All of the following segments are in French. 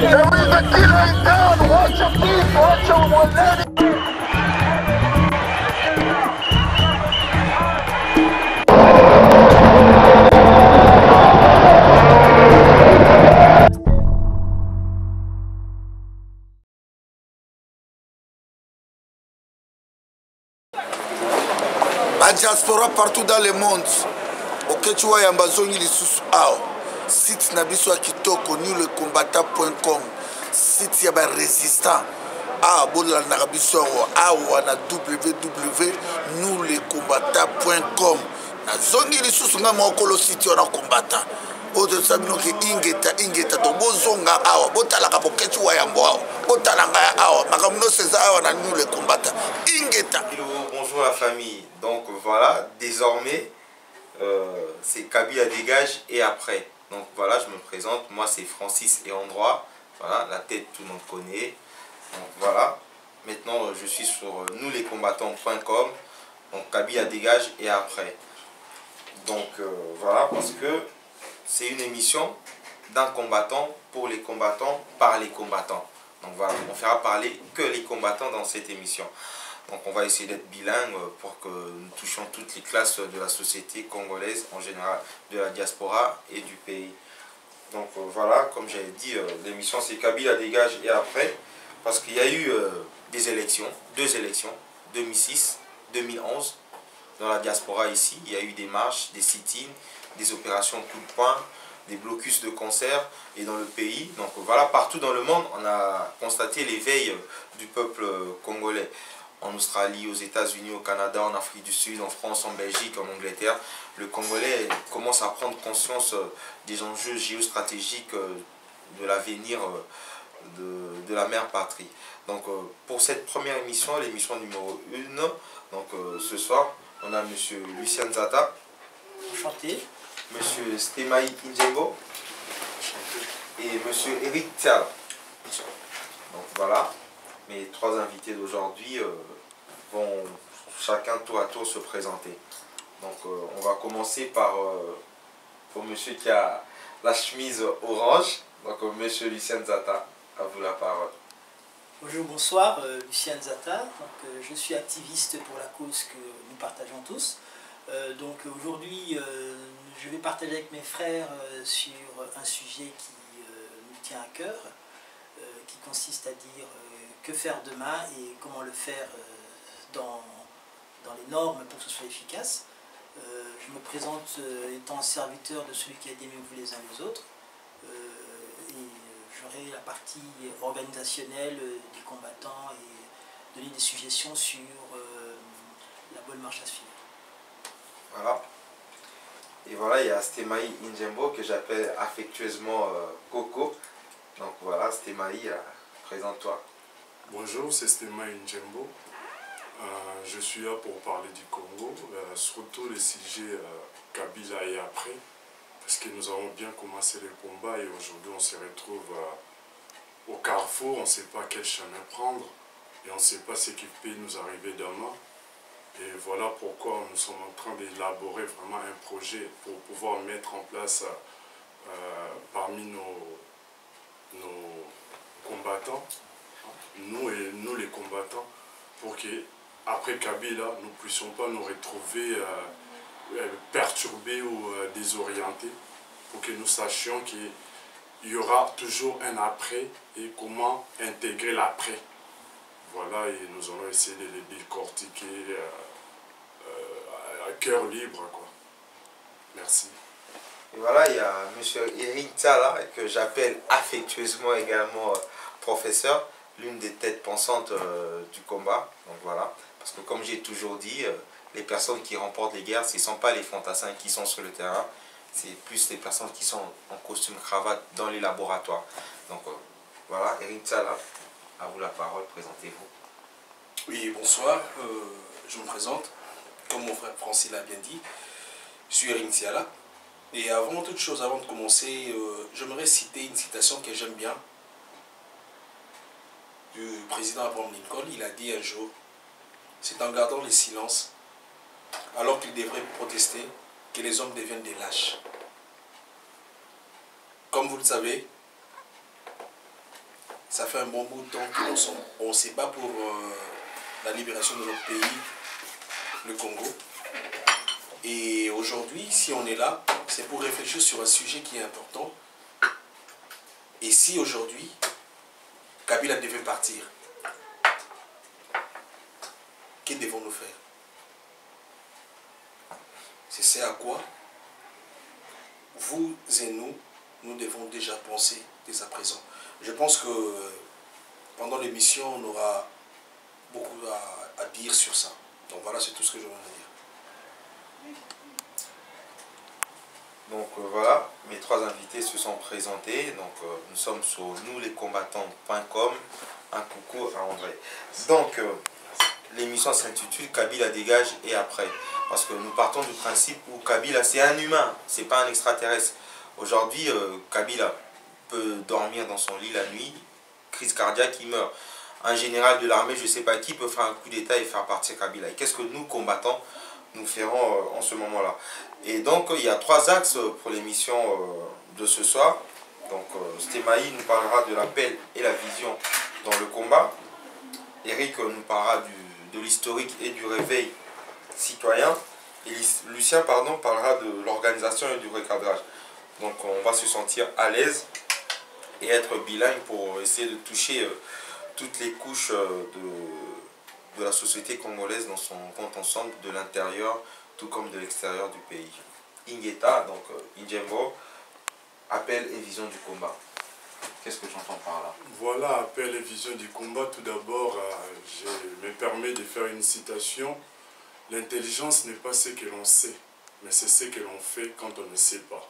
La diaspora partout dans le monde. Ok, tu vois, Yambazongi lisusu ao. Site nabiso kitoko newlecombattant.com. Site yaba résistant. Ah, bola narabiso awa na www.newlecombattant.com. Na zongi lisusu nga mokolo site wana combattant. Oto sabino ki ingeta to bozonga awa botalaka boketu wa yambo awa botalanga awa makamuno seza awa na Newlecombattant ingeta. Bonjour la famille. Donc voilà, désormais c'est Kabila dégage et après. Donc voilà, je me présente, moi c'est Francis et Androit. Voilà, la tête tout le monde connaît. Donc voilà, maintenant je suis sur newlecombattant.com. Donc Kabila dégage et après. Donc voilà, parce que c'est une émission d'un combattant pour les combattants par les combattants. Donc voilà, on fera parler que les combattants dans cette émission. Donc on va essayer d'être bilingue pour que nous touchions toutes les classes de la société congolaise en général, de la diaspora et du pays. Donc voilà, comme j'avais dit, l'émission c'est Kabila dégage et après, parce qu'il y a eu des élections, 2 élections, 2006, 2011, dans la diaspora ici, il y a eu des marches, des sit-ins, des opérations coup de poing, des blocus de concert et dans le pays. Donc voilà, partout dans le monde, on a constaté l'éveil du peuple congolais. En Australie, aux États-Unis, au Canada, en Afrique du Sud, en France, en Belgique, en Angleterre, le Congolais commence à prendre conscience des enjeux géostratégiques de l'avenir de la mère patrie. Donc pour cette première émission, l'émission numéro 1, donc ce soir, on a M. Lucien Nzata. Enchanté. M. Stemaï Injembo. Et M. Eric Tial. Donc voilà. Mes 3 invités d'aujourd'hui vont chacun tour à tour se présenter. Donc on va commencer par pour monsieur qui a la chemise orange, donc monsieur Lucien Nzata, à vous la parole. Bonjour, bonsoir, Lucien Nzata. Donc, je suis activiste pour la cause que nous partageons tous. Donc aujourd'hui, je vais partager avec mes frères sur un sujet qui nous tient à cœur, qui consiste à dire que faire demain et comment le faire dans les normes pour que ce soit efficace. Je me présente étant serviteur de celui qui a aidé vous les uns les autres. Et j'aurai la partie organisationnelle des combattants et donner des suggestions sur la bonne marche à suivre. Voilà. Et voilà, il y a Stemaï Injembo que j'appelle affectueusement Coco. Donc voilà, Stemaï, présente-toi. Bonjour, c'est Stemaï Injembo. Je suis là pour parler du Congo, surtout le sujet Kabila et après, parce que nous avons bien commencé le combat et aujourd'hui on se retrouve au carrefour, on ne sait pas quel chemin prendre et on ne sait pas ce qui peut nous arriver demain. Et voilà pourquoi nous sommes en train d'élaborer vraiment un projet pour pouvoir mettre en place parmi nos combattants, nous les combattants, pour que après Kabila, nous ne puissions pas nous retrouver perturbés ou désorientés, pour que nous sachions qu'il y aura toujours un après et comment intégrer l'après. Voilà, et nous allons essayer de les décortiquer à cœur libre, quoi. Merci. Et voilà, il y a M. Eric Tala, que j'appelle affectueusement également professeur, l'une des têtes pensantes du combat. Donc voilà, parce que comme j'ai toujours dit, les personnes qui remportent les guerres, ce ne sont pas les fantassins qui sont sur le terrain, c'est plus les personnes qui sont en costume cravate dans les laboratoires. Donc voilà, Eric Tala, à vous la parole, présentez-vous. Oui, bonsoir, je me présente, comme mon frère Francis l'a bien dit, je suis Eric Tiala. Et avant toute chose, avant de commencer, j'aimerais citer une citation que j'aime bien du président Abraham Lincoln. Il a dit un jour, c'est en gardant le silence, alors qu'ils devraient protester, que les hommes deviennent des lâches. Comme vous le savez, ça fait un bon bout de temps qu'on se bat pour la libération de notre pays, le Congo. Et aujourd'hui, si on est là, c'est pour réfléchir sur un sujet qui est important. Et si aujourd'hui, Kabila devait partir, que devons-nous faire? C'est ce à quoi vous et nous devons déjà penser dès à présent. Je pense que pendant l'émission, on aura beaucoup à dire sur ça. Donc voilà, c'est tout ce que je voulais dire. Donc voilà, mes 3 invités se sont présentés. Donc nous sommes sur nousleescombattants.com. Un coucou à André. Donc l'émission s'intitule Kabila dégage et après. Parce que nous partons du principe où Kabila c'est un humain, c'est pas un extraterrestre. Aujourd'hui, Kabila peut dormir dans son lit la nuit, crise cardiaque, il meurt. Un général de l'armée, je ne sais pas qui, peut faire un coup d'état et faire partir Kabila. Et qu'est-ce que nous, combattants, nous ferons en ce moment-là? Et donc, il y a 3 axes pour l'émission de ce soir. Donc, Stémaï nous parlera de l'appel et la vision dans le combat. Eric nous parlera de l'historique et du réveil citoyen. Et Lucien parlera de l'organisation et du recadrage. Donc, on va se sentir à l'aise et être bilingue pour essayer de toucher toutes les couches de la société congolaise dans son compte ensemble, de l'intérieur tout comme de l'extérieur du pays. Ingeta, donc Injembo, appel et vision du combat. Qu'est-ce que j'entends par là? Voilà, appel et vision du combat. Tout d'abord, je me permets de faire une citation. L'intelligence n'est pas ce que l'on sait, mais c'est ce que l'on fait quand on ne sait pas.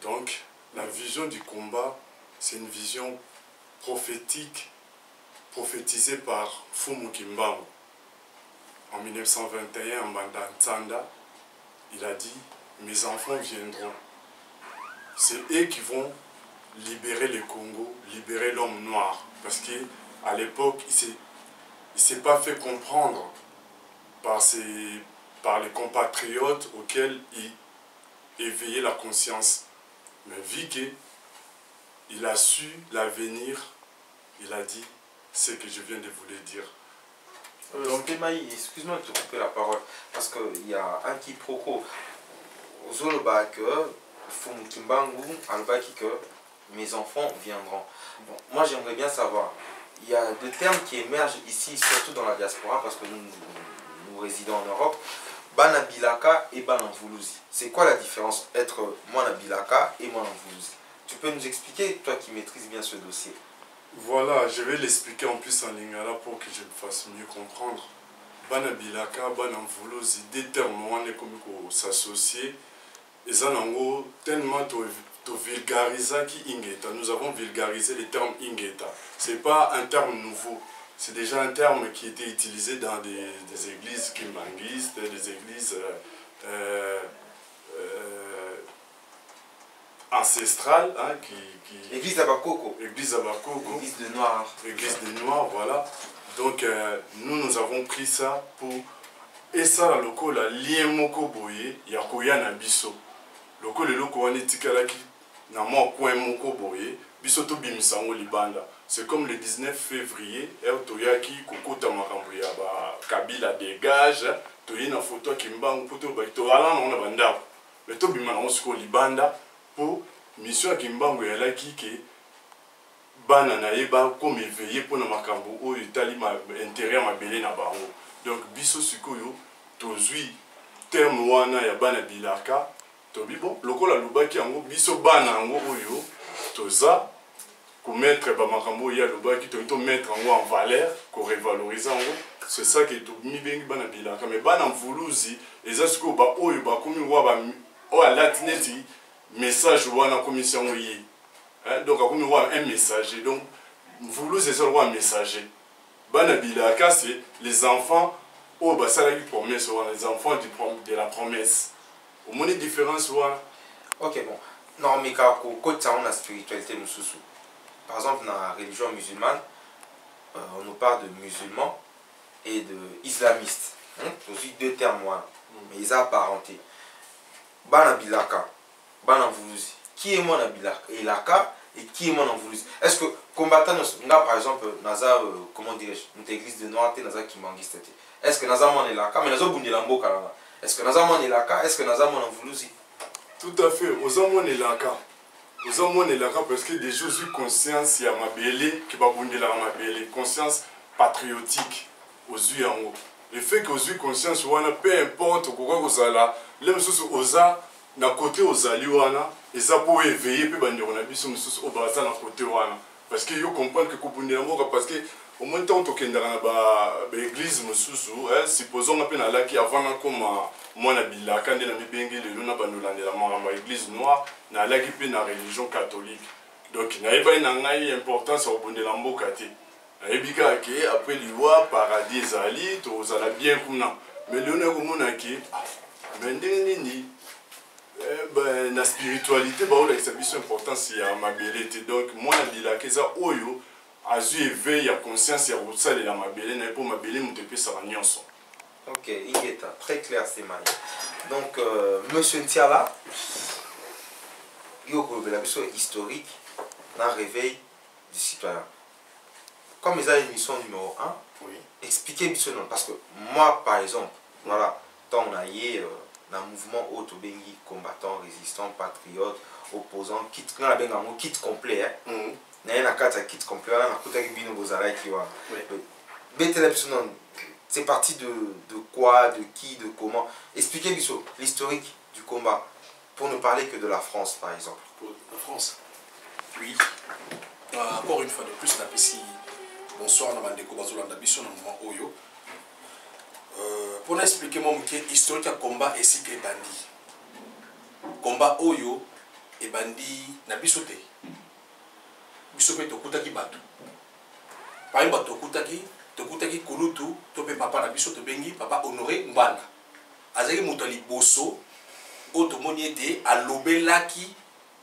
Donc, la vision du combat, c'est une vision prophétique, prophétisée par Fumu Kimbangu. En 1921, en Mandantsanda, il a dit « Mes enfants viendront ». C'est eux qui vont libérer le Congo, libérer l'homme noir. Parce qu'à l'époque, il ne s'est pas fait comprendre par les compatriotes auxquels il éveillait la conscience. Mais vu qu'il a su l'avenir, il a dit ce que je viens de vous le dire. Donc, excuse-moi de te couper la parole, parce qu'il y a un quiproquo. Zoloba que Fumukimbangu, Albaki que mes enfants viendront. Bon, moi j'aimerais bien savoir, il y a 2 termes qui émergent ici, surtout dans la diaspora, parce que nous résidons en Europe, Banabilaka et Bananvuluzi. C'est quoi la différence entre Mwanabilaka et Mwananvuluzi? Tu peux nous expliquer, toi qui maîtrises bien ce dossier? Voilà, je vais l'expliquer en plus en lingala pour que je me fasse mieux comprendre. Banabilaka, Bananvuluzi, 2 termes on est comme s'associer. Et ça, tellement vulgarisé qui Ingeta. Nous avons vulgarisé le terme Ingeta. Ce n'est pas un terme nouveau. C'est déjà un terme qui était utilisé dans des églises kimbanguistes, des églises ancestrales. Hein, Église d'Abakoko. Église d'Abakoko. Église de Noirs. Église de Noirs, voilà. Donc, nous avons pris ça pour... Et ça, la loco, la lien moko boye, yakoya na biso. Loko le loko wane tikalaki na mo coin moko boye, biso to bimisango libanda. C'est comme le 19 février, toyaki kokota makambo ya ba Kabila dégage, toyi na photo kimbangu poto ba to ala na banda. Mais to bimana on siko libanda pour mission kimbangu ya laki ke bana na yeba comme éveillé pour na makambo o itali ma intérêt mabele na bango. Donc biso sikoyo tozui terme wana ya bana bilaka tobi bon lokola lubaki yango biso bana yango oyo toza ko mettre ba makambo ya lubaki to mettre yango en valeur ko revaloriser yango. C'est ça que to mi bengi bana bilaka mais bana mvuluzi eza siko ba oyo ba komi wa ba o alatineti message wana commission yi. Donc akomi wa un messager. Donc mvuluzi c'est un messager. Banabilaka, c'est les enfants oh bah ça la promesse, les enfants de la promesse. Au moins une différence. Ok, bon. Non, mais quand on a la spiritualité, par exemple, dans la religion musulmane, on nous parle de musulmans et d'islamistes. Aussi 2 termes, mais ils ont apparenté. Banabilaka, Bananvuluzi. Qui est Mwanabilaka et qui est Mwananvuluzi? Est-ce que combattant, par exemple, Naza, comment dirais-je, une église de noir, Naza qui mangiste. Est-ce que Naza m'en est là? Mais Naza bundi lambo kalana. Est-ce que Naza m'en est là? Est-ce que Naza m'en a voulu aussi? Tout à fait. Aux hommes, on est là. Aux hommes, on est là parce que déjà, je suis conscience, il y a ma belle qui va bundi la ma belle. Conscience patriotique aux yeux en haut. Le fait que aux yeux conscience, peu importe pourquoi vous allez là, les choses aux a, d'un côté aux aliwana, et ça pour éveiller, puis on a vu sur au bassin d'un côté wana. Parce que vous comprenez que vous bundi l'amour, parce que au moins tant que dans l'église, supposons qu'on a là qui avant comme moi na bila quand on a bien le luna banolande la l'église noire na là qui peut la religion catholique. Donc il n'y a pas une importance au bundi l'amour kati. Ebika ke après liwa paradis zali to zala bien kuna mais le na komona ki mais ndeni na spiritualité ba ola exhibition importance ya mabelete donc moi na bila ke za oyo azu éveil ya conscience ya rosale la mabele na po mabele mutepe sa nyonso. OK, il est très clair c'est mal. Donc monsieur Ntiala yo ko la vision historique na réveil du citoyen. Comme ils ont l'émission numéro 1, oui. Expliquez ce nom. Parce que moi, par exemple, voilà, tant on a eu un mouvement autobéni, combattant, résistant, patriote, opposant, kit complet. Kit complet, c'est parti de quoi, de qui, de comment. Expliquez l'historique du combat, pour ne parler que de la France, par exemple. Pour la France. Oui. Encore une fois de plus, la PCI. Bonsoir, na bandeko bazolanda biso na moment oyo. Pour expliquer mon historique à combat et si que bandi. Combat oyo et bandi na biso te. Biso pe tokutaki batu. Par exemple tokutaki kulutu to pe papa na biso to bengi papa Honoré Mbanda. Azaki mutali boso otomoni ete alobelaki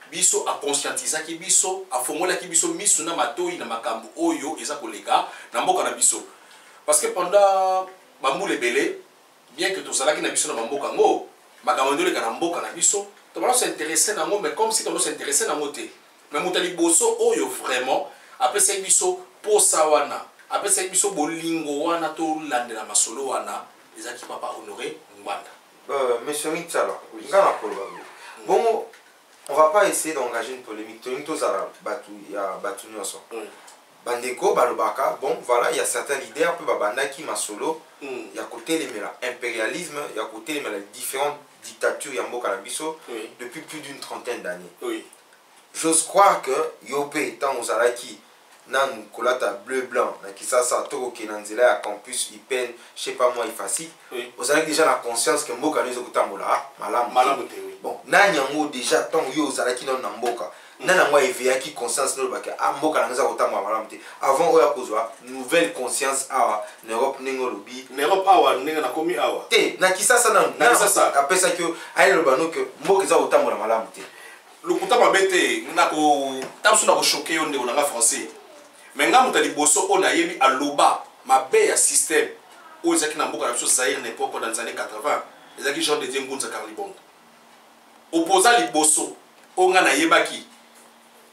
biso a conscientisaki biso a formolaki biso miso na matoi na makambo oyo eza kolega na mboka na biso parce que pendant bambule belé bien que tozalaki na biso na mboka ngo makambo ndoleka na mboka na biso to bana s'intéresser na ngo mais comme si on s'intéressait na moté mais mutali boso oyo vraiment après c'est biso posa wana après c'est biso bolingo wana to landela masolo wana ezaki papa Honoré Mbanda. Monsieur Ritala oui. Bon, on va pas essayer d'engager une polémique. Bandeko, Balobaka, bon voilà, il y a certains leaders, puis Babandaki, Masolo, il y a côté l'impérialisme, il y a côté les différentes dictatures Yambo Kalabiso depuis plus d'une trentaine d'années. Oui. J'ose croire que Yopé, tant aux Alaki, Nan Kolata bleu-blanc, qui ça, Toro Kenanzela, à campus, Ipen, je sais pas moi, Ifasi, vous avez déjà la conscience que Mboka nous écoutons Malam. Bon, Nanyango déjà, tant aux Alaki non Namboka. Nanangwa éveillé qui conscience nous baka ah Mboka nous écoutons Malam. Avant, on a posé nouvelle conscience à l'Europe, Nengolobi. L'Europe, awa, Nengana komi awa. Te, na qui ça, ça, après ça que, aïe le bano que Mboka nous écoutons Malam. Le kuta mabete, nako, tamsu nako choqué on est français. Mais nga mutali boso on a yebi aloba mabe ya système o ezaki na mboka na biso Zaire n'époque dans les années 80 ezaki genre de Ngunza Karlibonda opposant liboso o nga na yebaki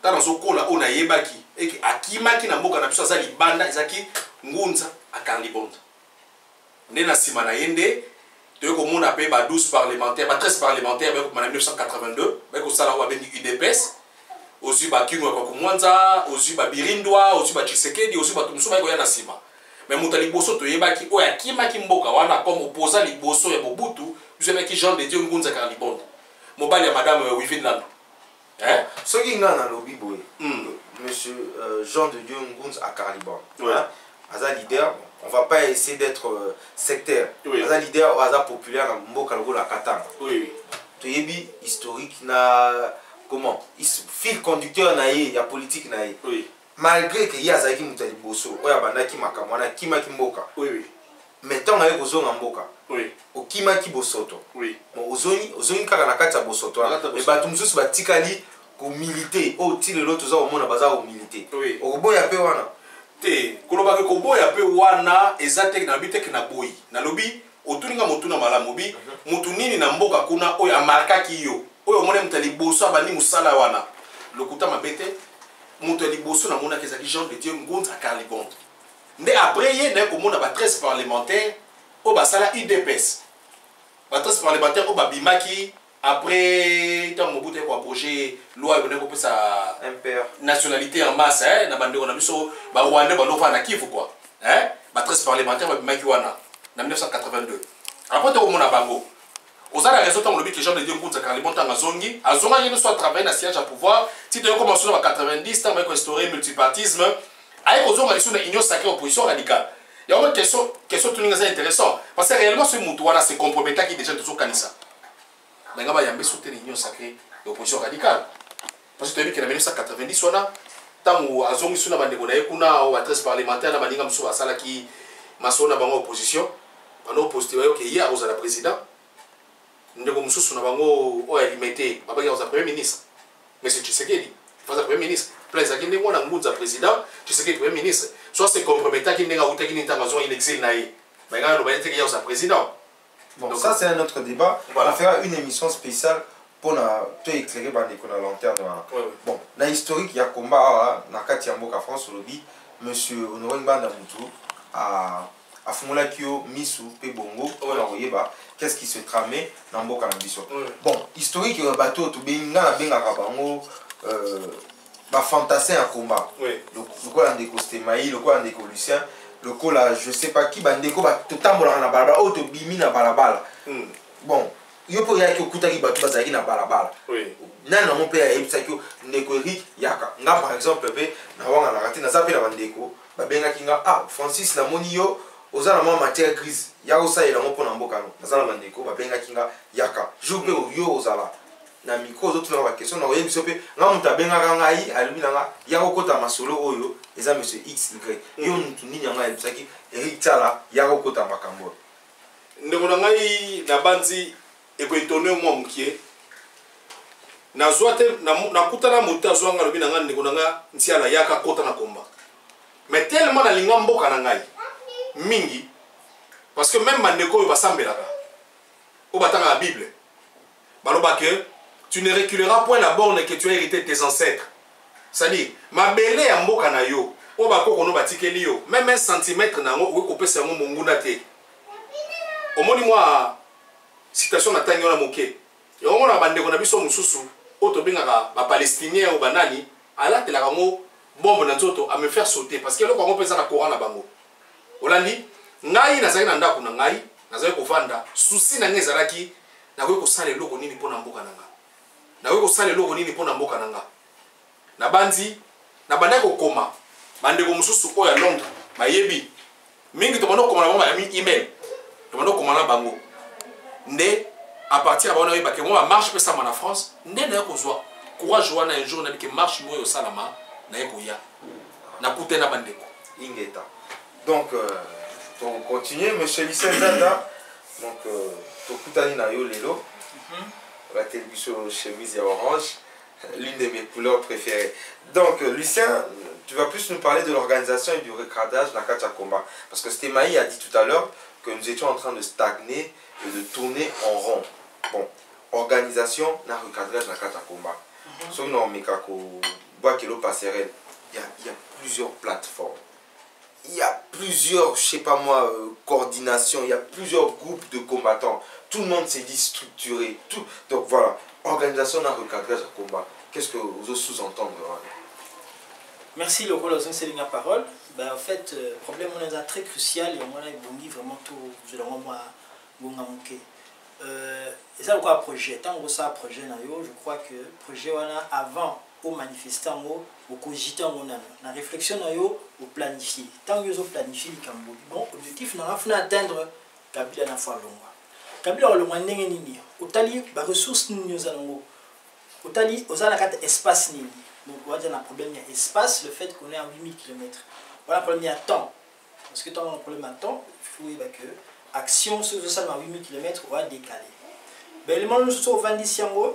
tana so kola on a yebaki eki akimaki na mboka na biso za libanda ezaki Ngunza Karlibonda ndena sima na yende to ko mona pe ba 12 parlementaires ba 13 parlementaires ba 1982 ba ko sala wa bengi UDPS aussi Kinwa kwa Kumwanza, aussi Birindwa, aussi Tshisekedi, aussi Tumusuba ko yana sima. Mais mutali boso to yebaki o ya kimaki mboka wana comme opposant liboso ya Mobutu, bizemaki Jean de Dieu Ngunza Karlibonda. Mobali ya madame Wifinland. Hein? Ce qui nga na lobby boy. Monsieur Jean de Dieu Ngunza Karlibonda. Hein? Aza leader, on va pas essayer d'être sectaire. Aza leader aza populaire na mboka la Katanga. Oui. To yebi historique na comment fil conducteur na ye ya politique na ye oui malgré que ya zaki mutali boso oya bandaki makamwana kima kimboka oui mais tant na ye kozonga mboka oui okima ki bosoto oui bon ozongi kaka na kati ya bosoto mais bato mususu batikali ko militer o ti lelo toza komona baza ko militer okoboya pe wana te koloba ke koboya pe wana ezate na biteke na boyi na lobi otuninga motuna malamu bi mutu nini na mboka kuna oyo amarkaki yo oyo mone mutali boso abandi musala wana lokuta mabete moto liboso na mona kezaki Jean de Dieu Ngunza Carlibonte. Mais après il y a comme on a 13 parlementaires au basala UDPS. 13 parlementaires au babimaki après tant Mobutu ko approcher loi on ko sa nationalité en masse hein na bande on a biso ba Rwanda ba lofa na Kivu quoi. Hein? 13 parlementaires babimaki wana en 1982. Après to mona bango. Aux a la raison tant le but que Jean de Dieu Ngunza Carlibonte en zongi, a zonga il soit travailler na siège à pouvoir, si tu commences en 90 tant avec instaurer multipartisme, avec aux zonga sur une union sacrée opposition radicale. Il y a une question tout intéressant parce que réellement ce moutoua là c'est compromettant qui déjà toujours canissa. Mais ngaba yambe soutenir l'union sacrée opposition radicale. Parce que tu as vu que en 1990 on a tant où a zongi sur na bande kuna kuna ou 13 parlementaires na baninga mso basala qui masona bango opposition, bano opposition que hier aux à la président. Ndeko mususu na bango o alimité babaki za premier ministre mais c'est Tshisekedi fa za premier ministre plaza ki ndeko na Ngunza président Tshisekedi premier ministre soit c'est compromettant ki ndenga utaki ni tanga zo in exil na ye mais ngana no bayete ki ya za président. Bon, donc ça c'est un autre débat. Voilà. On fera une émission spéciale pour te éclairer bandeko na lanterne. Bon, na historique ya combat na kati ya mboka France lobby monsieur Honoré Nganda Mutu a fumula kio misu pe bongo na oyeba qu'est-ce qui se tramait dans mboka na biso. Bon, historique ya bateau to benga na benga ka bango ba fantassin à combat. Le quoi ndeko Stémaï, le quoi ndeko Lucien, le quoi là je sais pas qui bandeko ba to tambola na balabala o to bimi na balabala. Bon, yo po ya ki okutaki bato bazaki na balabala. Nana mon père ebisa ki ndeko Eric yaka. Nga par exemple pe na wanga na raté na zape na bandeko ba benga ki nga ah Francis na moni yo ozala ma matière grise ya osalela ngo pona mboka no nazala bandeko babenga kinga yaka jope yo ozala na micro autres na ba question na oyebi sope nga mutu abenga ngai alumi nga ya kokota masolo oyo eza monsieur XY yo mutu nini nga ebisaki Eric Tala ya kokota makambo ndeko na ngai na banzi eko étonné moi mukie na zoate na kutana mutu azwanga lobi na nga ndeko na nga ntiala yaka kota na komba mais tellement na linga mboka na ngai mingi parce que même mandeko yo basambelaka o batanga la Bible baloba que tu ne reculeras point la borne que tu as hérité de tes ancêtres, c'est-à-dire mabele ya mboka na yo o bakoko no batikeli yo même 1 centimètre nango o kopesa ngo monguna te omoni moi citation na tangi na moke yo ngona bandeko na biso mususu o to bengaka ba palestinien o banani ala telaka ngo bombe na nzoto a me faire sauter parce que lokwa ngo pesa na courant na bango olandi ngai nazali na ndako na ngai nazali kovanda souci na ngai ezalaki nakoki kosala eloko nini mpona mboka na nga nakoki kosala eloko nini mpona mboka na nga na bandi na bandaki kokoma bandeko mosusu oyo ya Londres bayebi mingi tobanda kokoma na bango bayami email tobanda kokoma na bango nde à partir ya bango nayebake ngo bamarche mpe sama na France nde naye kozwa courage wana un jour nabike marche moyo osalama naye koya nakute na bandeko ingeta. Donc, on continue, monsieur Lucien Zanda. Donc, Tokutani na yo lelo. La télévision chemise à orange, l'une de mes couleurs préférées. Donc, Lucien, tu vas plus nous parler de l'organisation et du recadrage de la Katia Combat. Parce que Stémaï a dit tout à l'heure que nous étions en train de stagner et de tourner en rond. Bon, organisation, na recadrage de la Katia Combat. Sur une Mekako, Boakelo Passerelle, il y a plusieurs plateformes. Il y a plusieurs, je sais pas moi, coordinations, il y a plusieurs groupes de combattants. Tout le monde s'est dit structuré. Tout. Donc voilà, organisation d'un recadrage à combat. Qu'est-ce que vous osez sous-entendre? Merci, le rôle de la parole. Ben, en fait, le problème est très crucial et on a vraiment tout. Je l'ai remonté. Et ça, quoi, projet. Tant que ça, projet, je crois que le projet, avant, aux manifestants, au cogitant, la réflexion, au planifier. Tant que vous planifiez, bon, l'objectif, c'est d'atteindre Kabila na fois longue. Kabila, le moins nini. Au tali, les ressources, nous allons. Au tali, aux alacate espace nini. Donc, on va dire un problème, il y a espace, le fait qu'on est à 8000 km. Voilà un problème, il y a temps. Parce que tant qu'on a un problème à temps, il faut que action sur ça à 8000 km, on va décaler. Mais les gens sont au 20 ans,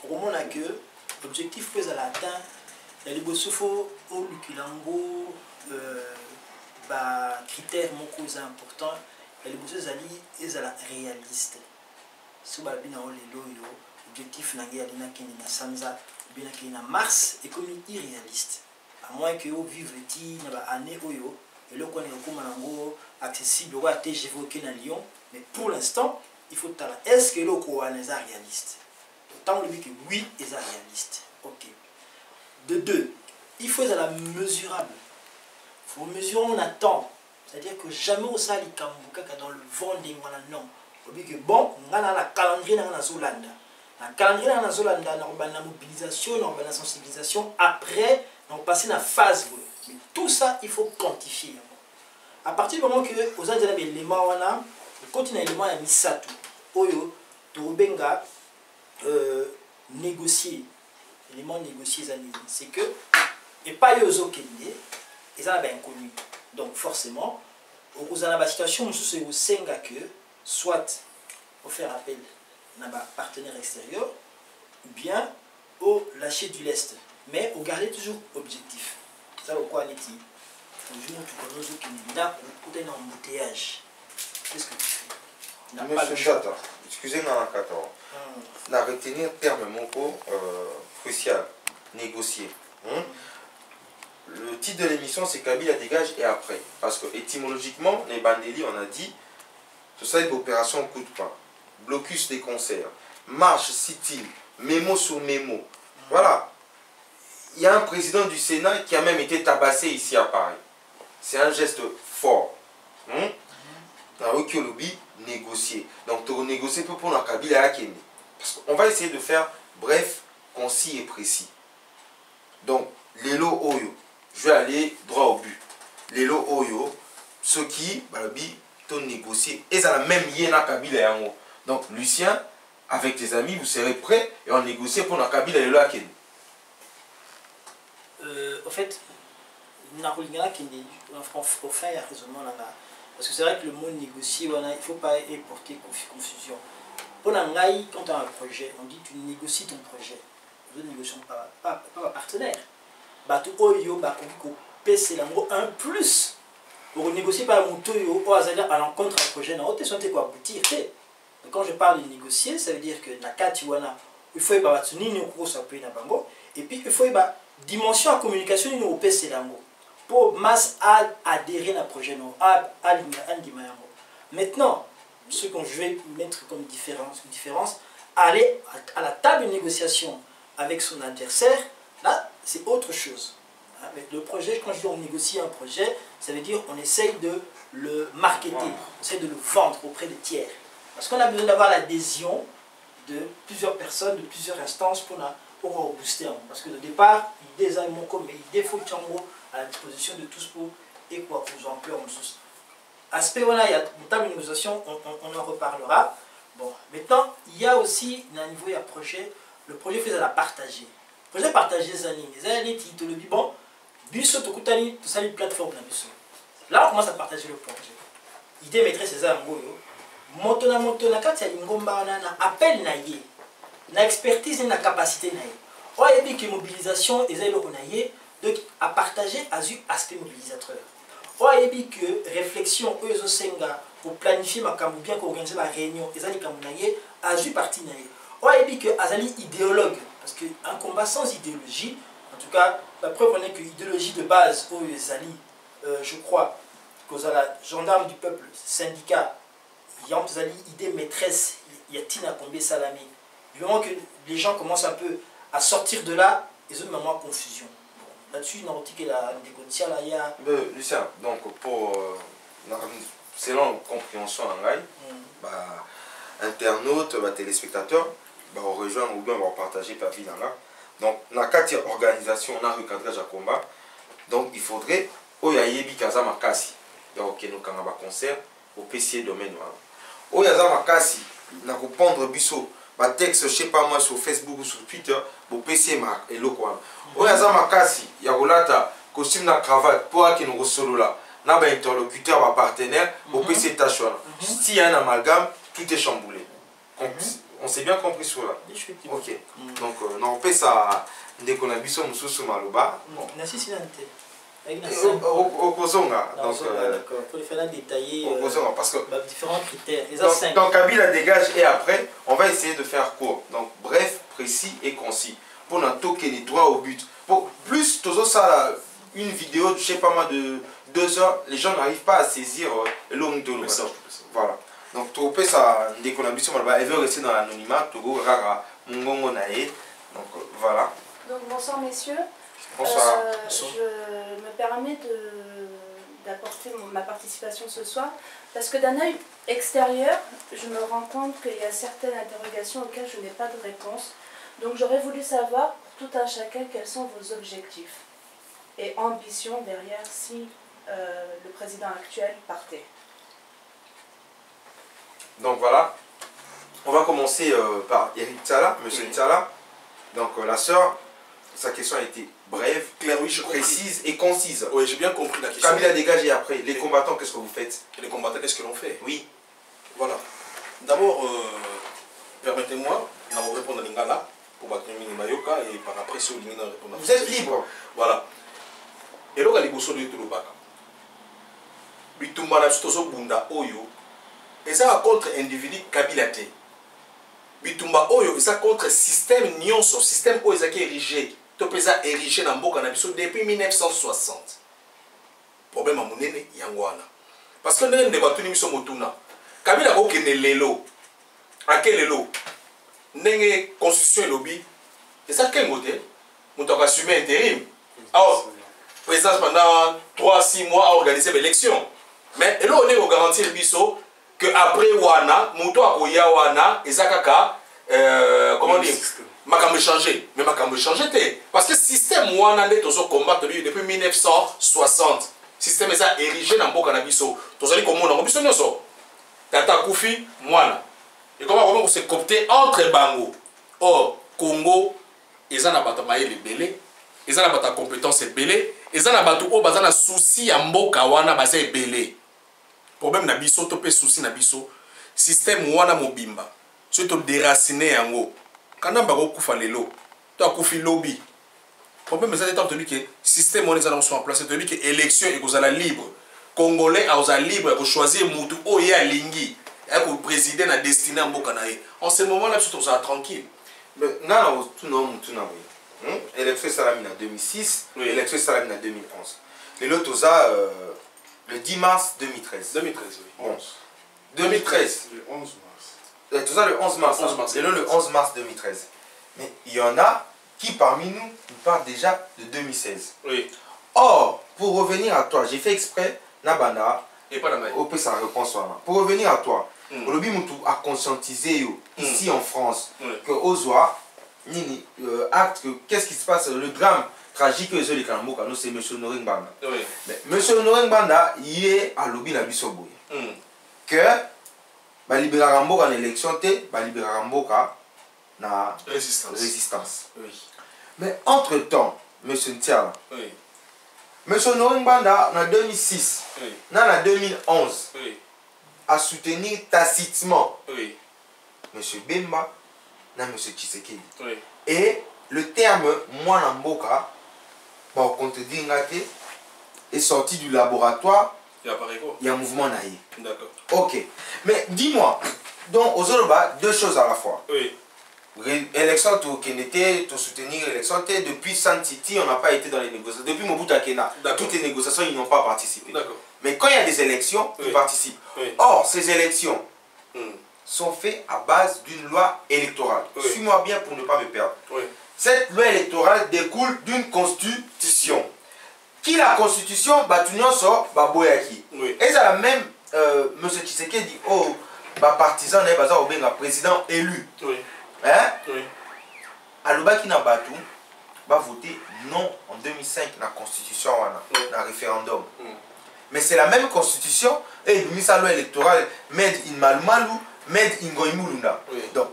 on a que l'objectif que vous allez atteindre, il y a des choses critères importants, il y a des choses réalistes. Si vous avez l'objectif, vous avez bien na Mars et comme irréaliste. À moins que vous vivez dans l'année oyo et le qu'on est accessible au TGV au Lyon, mais pour l'instant, il faut savoir est-ce que le Coran est réaliste? Autant on dit que oui, il est réaliste. Ok. De deux, il faut être mesurable. Il faut mesurer, on attend. C'est-à-dire que jamais on s'allie dans le vent des mois non. On dit que bon, on a la calendrier dans la Zolanda. La calendrier dans la Zolanda, on a la mobilisation, on a la sensibilisation. Après, on passe dans la phase. Mais tout ça, il faut quantifier. À partir du moment que vous avez des éléments, on a continue l'élément à Misato. Oyo, Tobenga, négocier. L'élément négocier, c'est que, et pas Yozo Kende, ils ont bien connu. Donc forcément, vous avez la situation où c'est au Senga que, soit au faire appel à un partenaire extérieur, ou bien au lâcher du lest. Mais au garder toujours objectif. Ça, au quoi est-il? Toujours, tu connais Yozo Kende, là, pour un embouteillage. Qu'est-ce que tu fais? Monsieur Chata, excusez-moi, on a retenir le terme monco crucial, négocier. Le titre de l'émission c'est Kabila dégage et après. Parce que étymologiquement, les Bandeli, on a dit, ce serait une opération coup de poing, blocus des concerts, marche, sit-in, mémo sur mémo. Voilà. Il y a un président du Sénat qui a même été tabassé ici à Paris. C'est un geste fort. Dans le lobby, négocier. Donc, tu négocier pour la Kabila à Kenya. Parce qu'on va essayer de faire bref, concis et précis. Donc, Lelo Oyo, je vais aller droit au but. Lelo Oyo, ceux qui, tu négocier, et ça la même yéna Kabila yango. Donc, Lucien, avec tes amis, vous serez prêts et on négocie pour la Kabila Lelo à Kenya. Au fait, il y a un raisonnement là-bas. Parce que c'est vrai que le mot négocier, il ne faut pas porter confusion. Pour Nangaï, quand tu as un projet, on dit que tu négocies ton projet. Nous ne négocions pas un partenaire. Tu as un plus. Pour négocier par un mouton, à l'encontre d'un projet, aboutir. Quand je parle de négocier, ça veut dire que il faut et puis il faut dimension à communication au PC pour masse adhérer à un projet. Maintenant, ce que je vais mettre comme différence, aller à la table de négociation avec son adversaire, là, c'est autre chose. Avec le projet, quand je dis on négocie un projet, ça veut dire on essaye de le marketer, on essaye de le vendre auprès des tiers. Parce qu'on a besoin d'avoir l'adhésion de plusieurs personnes, de plusieurs instances pour booster. Parce que au départ, il y a des faut à la disposition de tous pour et quoi pour ampleur en sous. Aspect voilà, il y a une table de négociation, on en reparlera. Bon, maintenant, il y a aussi un niveau il y a projet, le projet fait à la partager. Le projet partagé les années qui te le dit bon, biso to kutani to sali plateforme na biso. Là on commence à partager le projet. Idée maîtresse c'est ça ngoyo. Moto na kati ya ngomba na appel na ye. Na expertise na capacité na ye. O yebi que mobilisation ezali ko na ye. Donc, à partager aspect mobilisateur. Ou à que réflexion, pour planifier ma ou bien pour organiser ma réunion, ils allaient comme partie ou à que azali idéologue, parce qu'un combat sans idéologie, en tout cas, la preuve on est que l'idéologie de base, je crois, que la gendarme du peuple, syndicat, il y a une idée maîtresse, il y a Tina Combé Salamé. Du moment que les gens commencent un peu à sortir de là, ils ont une moment confusion. Là-dessus, il y a une Lucien, donc pour selon compréhension en live, internautes, téléspectateurs, on rejoint ou bien on va partager par vie dans là. Donc, dans quatre organisations, on a recadrage à combat. Donc, il faudrait, il y a Yebi Kazama Kasi, donc nous avons un concert au PCA domaine. Il y a un Kasi, on a répondre biso. Texte, je sais pas moi, sur Facebook ou sur Twitter, pour PC et le quoi. Il y a un Kasi, il y a un costume de cravate pour qu'il nous ressorte là. Il y a un interlocuteur, un partenaire, pour PC tachon. S'il y a un amalgame, tout est chamboulé. On s'est bien compris sur là. Ok. Donc, on fait ça dès qu'on a vu ça, nous sommes à l'Oba. Opposonga. Pour les faire détailler parce que différents critères. Donc Kabila dégage et après, on va essayer de faire court. Donc bref, précis et concis. Pour notre toque sais pas moi, de 2 heures, les gens n'arrivent pas à saisir l'homme de l'eau. Voilà. Donc, Topé, ça, dès qu'on a vu elle veut rester dans l'anonymat, Togo, Rara, Mungongo Nae. Donc, voilà. Donc, bonsoir, messieurs. Bonsoir. Je me permets d'apporter ma participation ce soir parce que d'un œil extérieur, je me rends compte qu'il y a certaines interrogations auxquelles je n'ai pas de réponse. Donc, j'aurais voulu savoir, pour tout un chacun, quels sont vos objectifs et ambitions derrière si le président actuel partait. Donc voilà, on va commencer par Eric Tsala, monsieur Tsala. Donc la sœur, sa question a été brève, claire, oui, je précise et concise. Oui, j'ai bien compris la question. Kabila dégage et après, les combattants, qu'est-ce que vous faites? Les combattants, qu'est-ce que l'on fait? Oui. Voilà. D'abord, permettez-moi de vous répondre à Lingala pour Bakrimi Mayoka et par après, si vous voulez répondre à vous êtes libre. Voilà. Et là, il y a des de Baka. Bitumba na Sutoso Bunda Oyo. Et ça contre individu Kabila te. Bitumba Oyo, et ça contre système nyonso, système Oyo qui est érigé. Topeza érigé dans Mboka na biso depuis 1960. Problème à monene yangwana. Parce que nous avons des gens motuna. Kabila ko kene lelo. Ake lelo. Nenge constitution lobby. Et ça quel modèle? Nous avons assumé intérim. Alors, présidence pendant 3-6 mois à organiser l'élection. Mais là on est au garantie le biso que après wana, muto akoya wana, ezakaka comment dire, makambe changer, mais makambe changer te parce que système wana nde tozo combattre depuis 1960. Système ça érigé dans mboka na biso. Tozali komona ngo biso nyonso. Tata Koufi mwana. Et comment se copter entre bango. Or Congo ezana bata maele belé, ezana bata compétence belé, ezana batu o bazana souci ya mboka wana baza belé. Problème na biso to pe souci na biso système wana mobimba so to déraciner yango kana ba ko kufa lelo to akufi lobby problème ça étant tenu que système wana ezana so en place tenu que élection et kozala libre congolais a libre de choisir mutu oya alingi ya ko présider na destiné mboka na ye en ce moment là tout ça tranquille mais na tout non mutu na oui élection salamina 2006 élection salamina 2011 les lotos le 10 mars 2013. 2013, oui. 11. 2013. Le 11 mars. Tout ça le 11 mars. 11 mars. Le 11 mars 2013. Mais il y en a qui parmi nous parlent déjà de 2016. Oui. Or, pour revenir à toi, j'ai fait exprès, Nabana, et pas la main. au sa réponse. Pour revenir à toi, le Bimoutou a conscientisé ici en France que Ozoa, Nini, acte, qu'est-ce qui se passe, le drame tragique que les Kamboka, nous c'est M. Noring Banda. Oui. Mais M. Noring Banda, il est à lobby la Bissoboy. Que, bah libérer Ramboka en élection, bah libérer Ramboka na résistance. Oui. Mais entre-temps, M. Ntiala, oui. M. Noring Banda, en 2006, oui. en 2011, oui. a soutenu tacitement oui. M. Bemba, na M. Tshisekedi. Oui. Et le terme Mwana Mboka, bon, on te dit est sorti du laboratoire. Il y a un mouvement naïf. D'accord. Ok. Mais dis-moi, donc aux Oloba, deux choses à la fois. Oui. Élection tout Kenete, tout soutenir l'élection, depuis Santiti, on n'a pas été dans les négociations. Depuis Mobutu Akena, toutes les négociations, ils n'ont pas participé. D'accord. Mais quand il y a des élections, ils participent. Oui. Or, ces élections sont faites à base d'une loi électorale. Suis-moi bien pour ne pas me perdre. Oui. Cette loi électorale découle d'une constitution. Qui la constitution, Batunion sort, Baboyaki. Oui. Et ça la même, M. Tshisekedi dit, oh, partisan, président élu. Oui. Hein? Oui. Alobaki na Batou va voter non en 2005 dans la constitution, dans le référendum. Mais c'est la même constitution, et il a mis sa loi électorale, Med in Malmalou, Med in Goimulunda. Donc,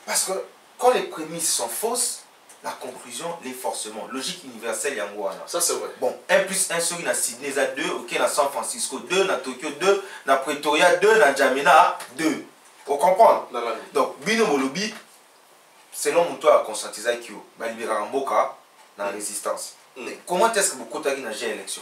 parce que quand les prémices sont fausses, la conclusion l'est forcément. Logique universelle, Yangwana. Ça c'est vrai. Bon, 1 plus 1 sur na Sydney, 2, ok, na San Francisco, 2, na Tokyo, 2, na Pretoria, 2, na N'Djamena, 2. Vous comprenez? Donc, Bino Molobi, selon mon toit à conscientiser qu'il va libérer Mboka dans la résistance. Comment est-ce que vous comptez dans une élection?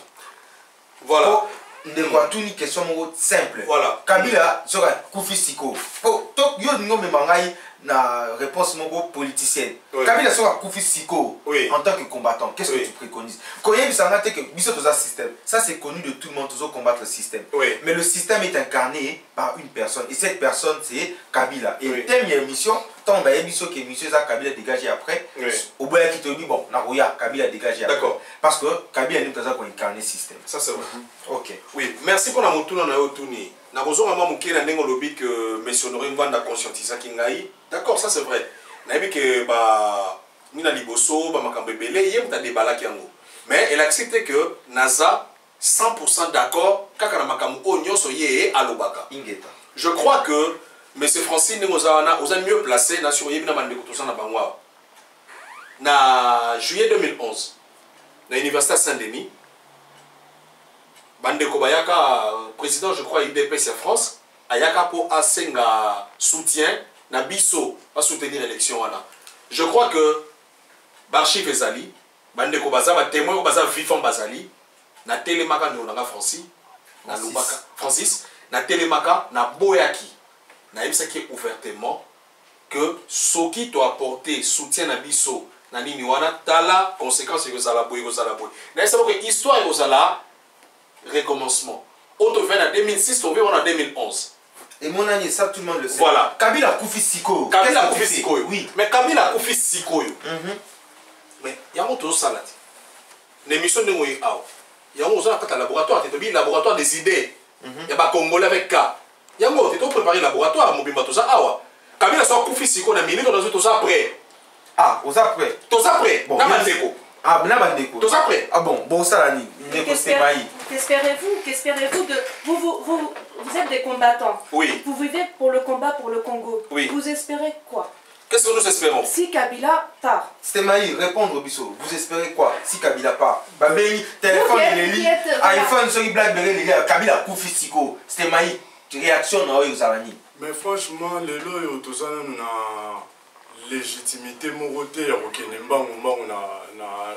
Voilà. Ne voit tout une question simple. Voilà. Kabila sera Koufi Siko. Yo n'ingo me mangai la réponse moko politicienne. Oui. Kabila soit Koufi Siko Oui. en tant que combattant, qu'est-ce que tu préconises? Quand il y a que biso toza système, ça c'est connu de tout le monde, toujours combattre le système. Oui. Mais le système est incarné par une personne et cette personne c'est Kabila. Et Oui. thème émission, tant on va émission que monsieur ça Kabila dégagé après. Oui. Au bout qui te dit bon, Naroya Kabila dégagé après. D'accord. Parce que Kabila nous a incarné le système. Ça c'est vrai. Ok. Oui, merci pour la monture dans la tournée. Na kozonga mama mukela ndengo lobi que monsieur Honoré Mvanda conscientisa kingai. D'accord, ça c'est vrai. Na yebi que ba mina liboso ba makambo ebele ye muta debala kiango. Mais elle a accepté que Naza 100% d'accord kaka na makambo o nyonso ye alobaka. Ingeta. Je crois que monsieur Francine Ngozawana osa mieux placé na sur yebi na bandeko tosa na bangwa. Na juillet 2011 na université Saint-Denis bandeko bayaka président je crois UDPS ya France ayaka po asenga soutien na biso à soutenir l'élection wana. Je crois que barchive ezali bandeko baza ba témoin baza vivant bazali na telemaka ndonanga Francis na telemaka na boyaki na yebisaki ouvertement que soki to apporter soutien na biso na nini wana tala conséquence que ça la boy na c'est que histoire ozala recommencement. Autre fin en 2006, on en 2011. Et mon ami, ça tout le monde le sait. Voilà. Kabila Koufi Siko. Kabila Koufi Siko. Oui. Mais Kabila Koufi Siko. Mais il y a un autre salade. L'émission de Moïse Ao. Il y a un laboratoire. Tu as laboratoire des idées. Il y a un Congolais avec K. Il y a un autre. Tu as préparé le laboratoire. Mobimba tout ça. Awa. Kabila soit Koufi Siko. Na minute on a tout ça après. Ah, vous après. Tout ça après. Bon. Ah, tout ça après. Ah bon, ça là, qu'espérez-vous de vous êtes des combattants. Oui. Vous vivez pour le combat pour le Congo. Oui. Vous espérez quoi? Qu'est-ce que nous espérons? Si Kabila part. C'était Maï, répondre au biseau. Vous espérez quoi? Si Kabila part. Bah, mais téléphone, il est iPhone, sur Blackberry, Kabila Koufi Siko. C'était Maï. Réaction, non, aux Alani. Mais franchement, les lois, tout ça, nous avons légitimité morotée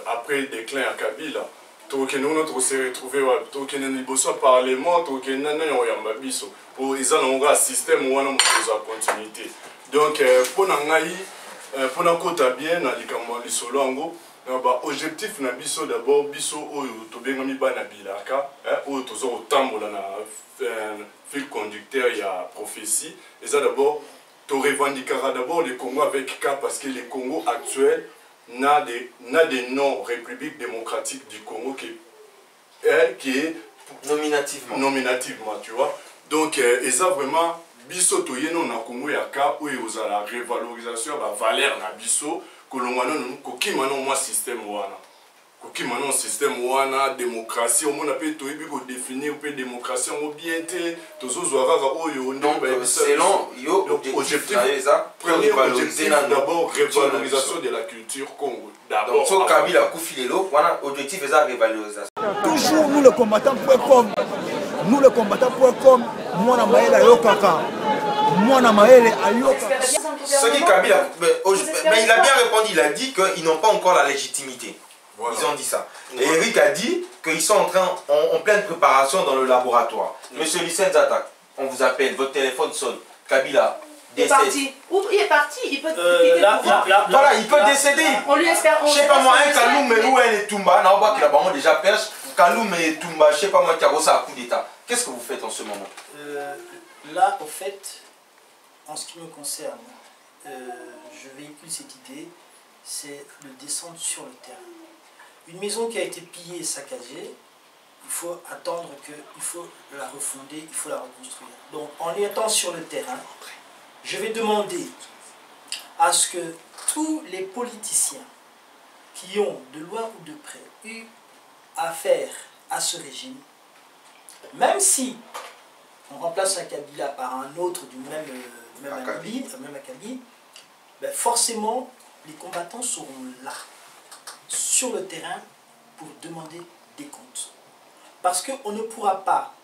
après le déclin à Kabila. Nous s'est retrouvé au Parlement, pour ils ont un système où on a continuité. Donc, pour nous côté bien, l'objectif d'abord, fil conducteur, il y a prophétie. Et ça d'abord, tu revendiqueras d'abord le Congo avec K parce que le Congo actuel n'a des noms République démocratique du Congo qui est nominativement, tu vois. Donc, et ça vraiment, biso toyeno na Congo ya K où il y a la révalorisation de la valeur na biso que l'on a un système wana. Ok, maintenant système wana démocratie, on a pu définir un peu démocratie, on bien été, tous les oyo. Donc selon yo objectif, premier objectif d'abord révalorisation de la culture Congo. Donc so Kabila Koufilelo, voilà objectif est la révalorisation. Toujours nous le combattant.com, moi na maele ayokaka, moi na maele ayokaka. Ce qui Kabila, mais il a bien répondu, il a dit qu'ils n'ont pas encore la légitimité. Voilà. Ils ont dit ça. Et Eric a dit qu'ils sont en pleine préparation dans le laboratoire. Monsieur Lucien Zatak, on vous appelle, votre téléphone sonne. Kabila décède. Il est parti, il peut voilà, il peut décéder. On lui espère. Je sais pas moi, un Kaloum ou un Etumba, on voit qu'il a déjà perche. Kaloum et Etumba, je sais pas moi qui a reçu un coup d'état. Qu'est-ce que vous faites en ce moment? Là, au fait, en ce qui me concerne, je véhicule cette idée, c'est de descendre sur le terrain. Une maison qui a été pillée et saccagée, il faut attendre il faut la refonder, il faut la reconstruire. Donc en étant sur le terrain, je vais demander à ce que tous les politiciens qui ont de loin ou de près eu affaire à ce régime, même si on remplace un Kabila par un autre du même acabit, ben forcément les combattants seront là, sur le terrain, pour demander des comptes. Parce qu'on ne pourra pas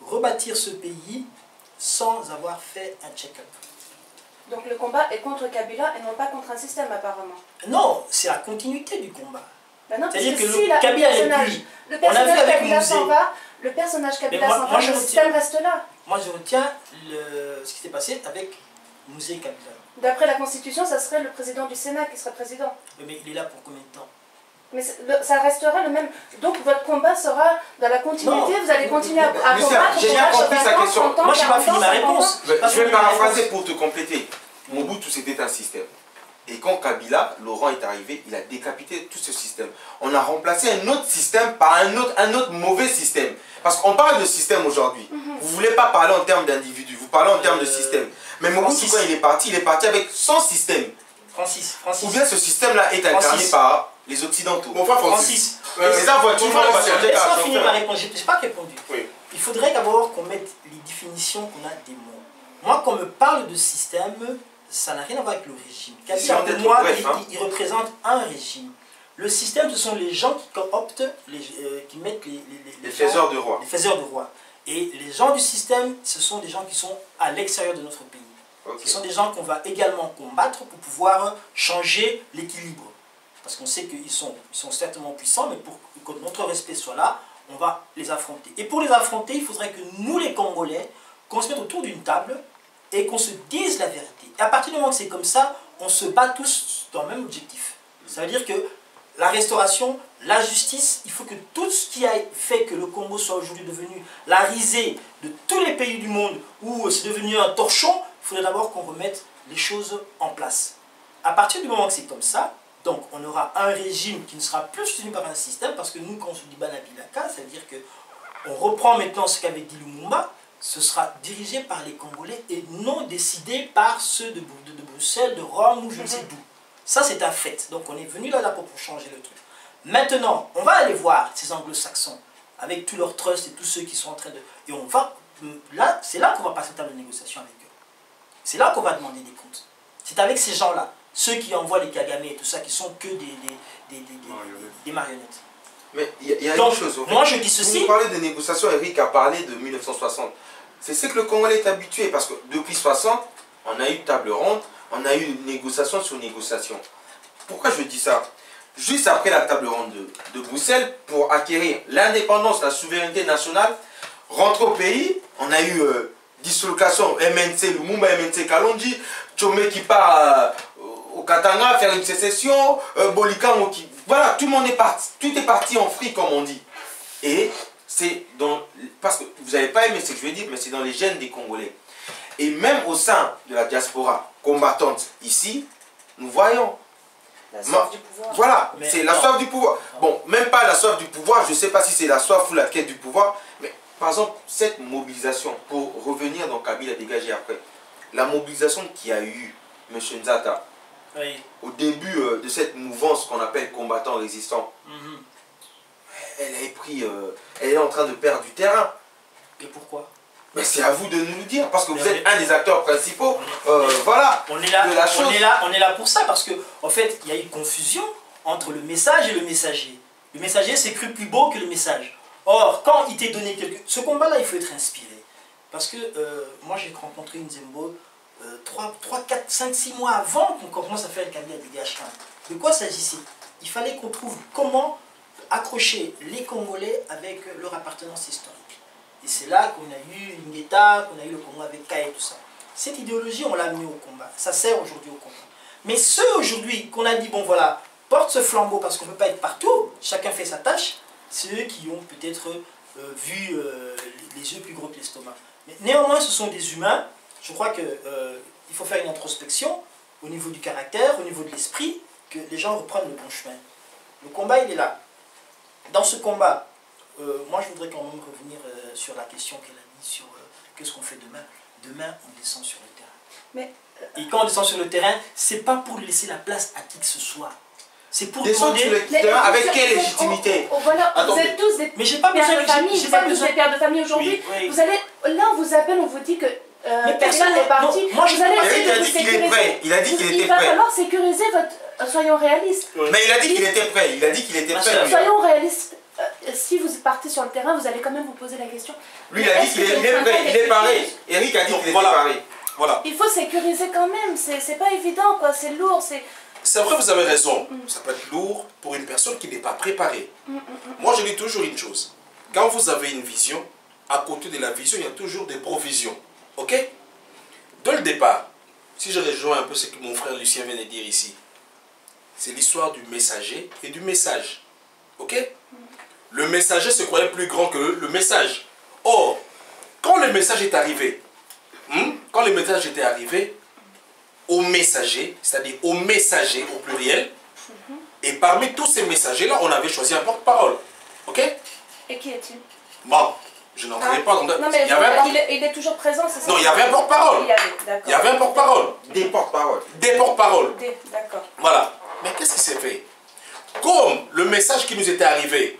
rebâtir ce pays sans avoir fait un check-up. Donc le combat est contre Kabila et non pas contre un système apparemment. Non, c'est la continuité du combat. Ben c'est-à-dire que si Kabila est plus. Le personnage Kabila s'en va, le personnage Kabila s'en va, le système reste là. Moi je retiens ce qui s'est passé avec Mouzé Kabila. D'après la Constitution, ça serait le président du Sénat qui serait président. Mais il est là pour combien de temps? Mais ça restera le même. Donc votre combat sera dans la continuité, Non. vous allez continuer à combattre. j'ai bien compris sa question. Moi, je n'ai pas fini ma réponse. Je vais paraphraser pour te compléter. Mobutu, c'était un système. Et quand Kabila, Laurent est arrivé, il a décapité tout ce système. On a remplacé un autre système par un autre mauvais système. Parce qu'on parle de système aujourd'hui. Vous ne voulez pas parler en termes d'individus, vous parlez en termes de système. Mais Mobutu, quand il est parti avec son système. Francis. Ou bien ce système-là est incarné par les Occidentaux. Mon frère Francis. C'est ça, voiture, on va changer Laisse-moi finir ma réponse, je n'ai pas répondu. Oui. Il faudrait d'abord qu'on mette les définitions qu'on a des mots. Moi, quand on me parle de système, ça n'a rien à voir avec le régime. Kabila, pour moi, il représente un régime. Le système, ce sont les gens qui cooptent, qui mettent les faiseurs de roi. Les faiseurs de roi. Et les gens du système, ce sont des gens qui sont à l'extérieur de notre pays. Okay. Ce sont des gens qu'on va également combattre pour pouvoir changer l'équilibre. Parce qu'on sait qu'ils sont certainement puissants, mais pour que notre respect soit là, on va les affronter. Et pour les affronter, il faudrait que nous, les Congolais, qu'on se mette autour d'une table et qu'on se dise la vérité. Et à partir du moment que c'est comme ça, on se bat tous dans le même objectif. Ça veut dire que la restauration, la justice, il faut que tout ce qui a fait que le Congo soit aujourd'hui devenu la risée de tous les pays du monde, où c'est devenu un torchon, il faudrait d'abord qu'on remette les choses en place. À partir du moment que c'est comme ça, donc on aura un régime qui ne sera plus soutenu par un système, parce que nous, quand on se dit Banabilaka, ça veut dire qu'on reprend maintenant ce qu'avait dit Lumumba, ce sera dirigé par les Congolais et non décidé par ceux de Bruxelles, de Rome ou je ne sais d'où. Ça, c'est un fait. Donc on est venu là pour changer le truc. Maintenant, on va aller voir ces anglo-saxons, avec tous leurs trusts et tous ceux qui sont en train de... Et on va... Là, c'est là qu'on va passer à table de négociation avec eux. C'est là qu'on va demander des comptes. C'est avec ces gens-là. Ceux qui envoient les Kagame et tout ça, qui sont que des marionnettes. Mais il y a une chose. Moi, je dis ceci. Vous parlez de négociations, Eric a parlé de 1960. C'est ce que le Congolais est habitué, parce que depuis 60, on a eu table ronde, on a eu négociation sur négociation. Pourquoi je dis ça? Juste après la table ronde de Bruxelles, pour acquérir l'indépendance, la souveraineté nationale, rentrer au pays, on a eu dislocation MNC, Lumumba, MNC, Kalonji, Tchomé qui part au Katanga faire une sécession, Bolikamo qui... Voilà, tout le monde est parti, tout est parti en free comme on dit. Et c'est dans... Parce que vous n'avez pas aimé ce que je vais dire, mais c'est dans les gènes des Congolais. Et même au sein de la diaspora combattante ici, nous voyons... La soif du pouvoir. Voilà, c'est la soif du pouvoir. Bon, même pas la soif du pouvoir, je ne sais pas si c'est la soif ou la quête du pouvoir, mais par exemple, cette mobilisation, pour revenir dans Kabila dégagé après, la mobilisation qu'il y a eu, M. Nzata, oui. Au début de cette mouvance qu'on appelle combattant résistant, elle est en train de perdre du terrain. Et pourquoi? Mais c'est à vous de nous le dire, parce que vous êtes un des acteurs principaux, voilà, on est là, de la chose. On est là pour ça, parce qu'en fait, il y a une confusion entre le message et le messager. Le messager s'est cru plus beau que le message. Or, quand il t'est donné quelque... Ce combat-là, il faut être inspiré. Parce que moi, j'ai rencontré une Zembo 3, 4, 5, 6 mois avant qu'on commence à faire le Kabila dégage. De quoi s'agissait? Il fallait qu'on trouve comment accrocher les Congolais avec leur appartenance historique. Et c'est là qu'on a eu Ngueta, qu'on a eu le Congo avec Kaya et tout ça. Cette idéologie, on l'a mis au combat. Ça sert aujourd'hui au combat. Mais ceux aujourd'hui qu'on a dit, bon voilà, porte ce flambeau parce qu'on ne peut pas être partout, chacun fait sa tâche, c'est eux qui ont peut-être vu les yeux plus gros que l'estomac. Mais néanmoins, ce sont des humains. Je crois qu'il faut faire une introspection au niveau du caractère, au niveau de l'esprit, que les gens reprennent le bon chemin. Le combat, il est là. Dans ce combat, moi je voudrais quand même revenir sur la question qu'elle a mise sur qu'est-ce qu'on fait demain. Demain, on descend sur le terrain. Mais, et quand on descend sur le terrain, c'est pas pour laisser la place à qui que ce soit. C'est pour descendre sur le terrain avec quelle légitimité? Voilà, vous êtes tous des mais j'ai pas pères besoin de famille, j'ai pas besoin des pères de famille aujourd'hui. Oui, oui. Vous allez, là on vous appelle, on vous dit que mais personne n'est parti. Moi, vous allez Eric essayer a de dit vous qu'il est sécuriser. prêt. Il a dit qu'il était Il va prêt. falloir sécuriser votre... Soyons réalistes. Mais il a dit qu'il était prêt. Il a dit qu'il était prêt. Lui. Soyons réalistes. Si vous partez sur le terrain, vous allez quand même vous poser la question. Lui, il a dit qu'il est prêt. Il est paré. Eric a dit qu'il était paré. Voilà. Il faut sécuriser quand même. C'est pas évident, quoi. C'est lourd. C'est vrai, vous avez raison. Ça peut être lourd pour une personne qui n'est pas préparée. Moi, je dis toujours une chose. Quand vous avez une vision, à côté de la vision, il y a toujours des provisions. OK? Dès le départ, si je rejoins un peu ce que mon frère Lucien vient de dire ici, c'est l'histoire du messager et du message. Ok? Le messager se croyait plus grand que le message. Or, quand le message est arrivé, quand le message était arrivé, au messager, c'est-à-dire au messager au pluriel, et parmi tous ces messagers-là, on avait choisi un porte-parole. Ok? Et qui est-il? Bon, je n'entrerai pas dans... Non, mais il est toujours présent, c'est ça? Non, il y avait un porte-parole. Il y avait un porte-parole. Des porte-paroles. Des porte-paroles. D'accord. Voilà. Mais qu'est-ce qui s'est fait? Comme le message qui nous était arrivé,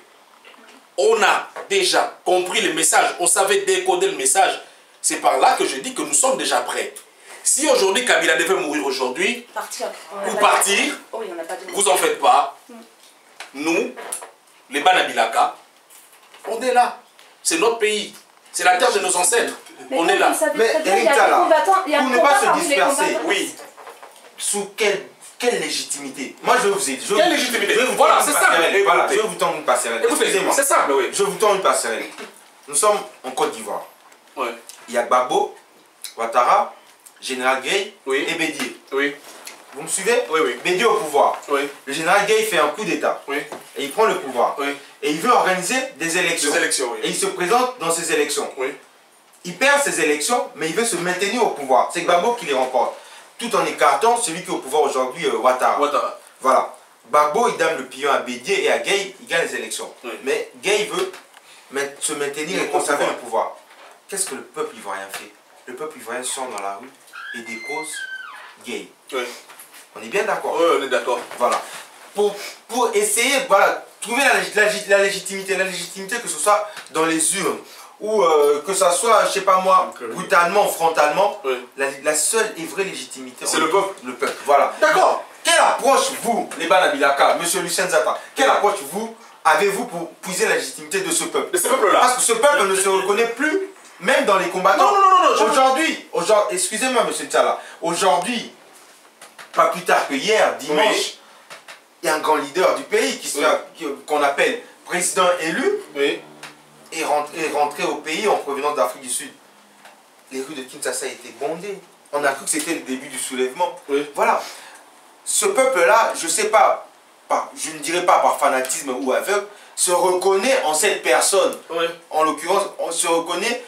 on a déjà compris le message, on savait décoder le message. C'est par là que je dis que nous sommes déjà prêts. Si aujourd'hui Kabila devait mourir aujourd'hui, ou partir, vous en faites pas. Nous, les Banabilaka, on est là. C'est notre pays. C'est la terre de nos ancêtres. On est là. Mais Erika, là, pour ne pas se disperser, oui. Sous quelle légitimité? Moi, je vais vous aider. Quelle légitimité? Voilà, c'est ça. Voilà, je vais vous tendre une passerelle. Excusez-moi. C'est simple, oui. Je vous tends une passerelle. Nous sommes en Côte d'Ivoire. Ouais. Il y a Gbagbo, Ouattara, Général Gay oui. et Bédié. Oui. Vous me suivez? Oui, oui. Bédié au pouvoir. Oui. Le général Gay fait un coup d'État. Oui. Et il prend le pouvoir. Oui. Et il veut organiser des élections. Des élections, oui. Et il se présente dans ces élections. Oui. Il perd ces élections, mais il veut se maintenir au pouvoir. C'est Gbagbo qui les remporte. Tout en écartant celui qui est au pouvoir aujourd'hui, Ouattara. Ouattara. Voilà. Gbagbo, il donne le pion à Bédié et à Gay, il gagne les élections. Oui. Mais Gay veut se maintenir et conserver le pouvoir. Qu'est-ce que le peuple ivoirien fait? Le peuple ivoirien sort dans la rue et dépose Gay. Oui. On est bien d'accord? Oui, on est d'accord. Voilà. Pour essayer, voilà, trouver la légitimité. La légitimité, que ce soit dans les urnes, ou que ce soit, je sais pas moi, brutalement, frontalement, oui. la seule et vraie légitimité, c'est le peuple. Le peuple, voilà. D'accord. Quelle approche, vous, les Banabilaka, monsieur Lucien Nzata, quelle approche, vous, avez-vous pour puiser la légitimité de ce peuple? De ce peuple-là. Parce que ce peuple ne se reconnaît plus, même dans les combattants. Non. Aujourd'hui, excusez-moi, monsieur Tchala, aujourd'hui, pas plus tard que hier, dimanche, oui. Il y a un grand leader du pays qu'on appelle président élu, oui. est rentré au pays en provenance d'Afrique du Sud. Les rues de Kinshasa étaient bondées. On a cru que c'était le début du soulèvement. Oui. Voilà. Ce peuple-là, je ne sais pas, je ne dirais pas par fanatisme ou aveugle, se reconnaît en cette personne. Oui. En l'occurrence, on se reconnaît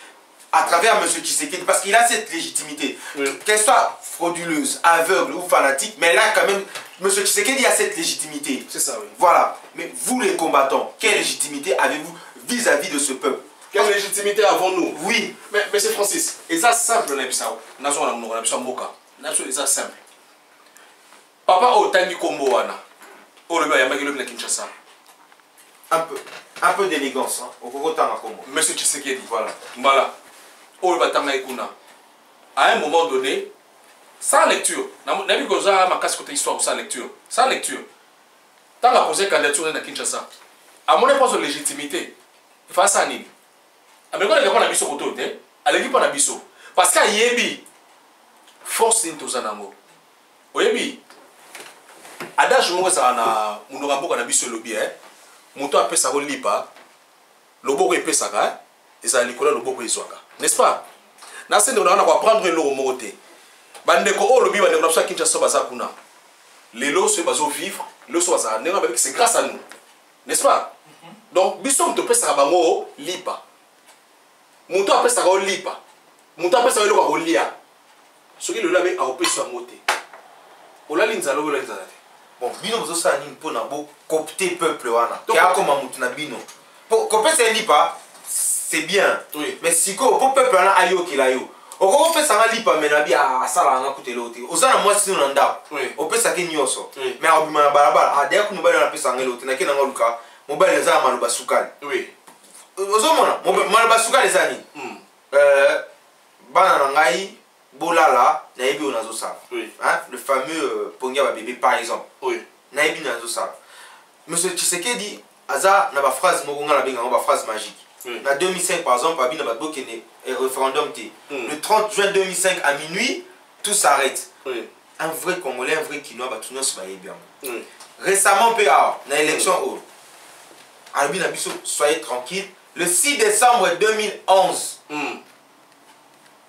à travers M. Tshisekedi, parce qu'il a cette légitimité. Oui. Qu'elle soit frauduleuse, aveugle ou fanatique, mais là quand même, M. Tshisekedi a cette légitimité. C'est ça, oui. Voilà. Mais vous les combattants, quelle légitimité avez-vous vis-à-vis de ce peuple? Quelle légitimité avons-nous? Oui. Mais c'est Francis, et ça simple, on a simple. Papa Otani Kombo wana. Oh le gars, il y a Kinshasa. Un peu d'élégance, hein. Monsieur Tshisekedi, voilà. Voilà. Oh le batanga ikuna. À un moment donné, sans lecture, n'a vu que ça ma casse côté histoire sans lecture. Sans lecture. Tant la posé candidature dans Kinshasa. À mon époque de légitimité, il faut ça nini. Mais quand il y a un biso côté, elle dit pas un biso. Parce qu'à yebi force d'intozanango. Oyebi. Adage mo ça na munonga mboka na biso lobi moto apesa ko lipa loboko epesaka eza likola loboko ezwaka, n'est-ce pas? Na sende on a apprendre le mot te bandeko o lobi bandeko na Kinshasa so baza kuna lelo so bazo vivre le so baza nenga ba c'est grâce à nous, n'est-ce pas? Donc biso moto pesa bango lipa moto apesa ko lipa moto apesa ko ko lia soki le labe a opesa mote olali nzalo olali nzalo. Bon, bino vous aussi ni pour na bo copter peuple wana. Qui a comme mutu na bino. Pour coper c'est lipa, c'est bien. Oui. Mais si ko pour peuple na ayo ki la yo. O ko fait ça lipa mais na bi a sala nga kutelo te. Ozana moi si on nda. Oui. O pesa ke nyoso. Oui. Mais a bima na barabara a dia ku mobile na pesa ngelo te na ke na ngaluka. Mobile za maluba sukali. Oui. Ozomona, maluba sukali zani. Bana na ngai bolala nayebi onazo sala. Oui. Hein, le fameux pongia ba bébé par exemple. Oui. Nayebi nazo sala. Monsieur Tshisekedi aza na ba phrase moko ngala benga ba phrase magique. Oui. Na 2005 par exemple abi na ba bokene référendum té. Le 30 juin 2005 à minuit tout s'arrête. Oui. Un vrai Congolais, un vrai Kinois ba tunos ba yebi. Oui. Récemment PA na élection au abi na biso soyez tranquille le 6 décembre 2011.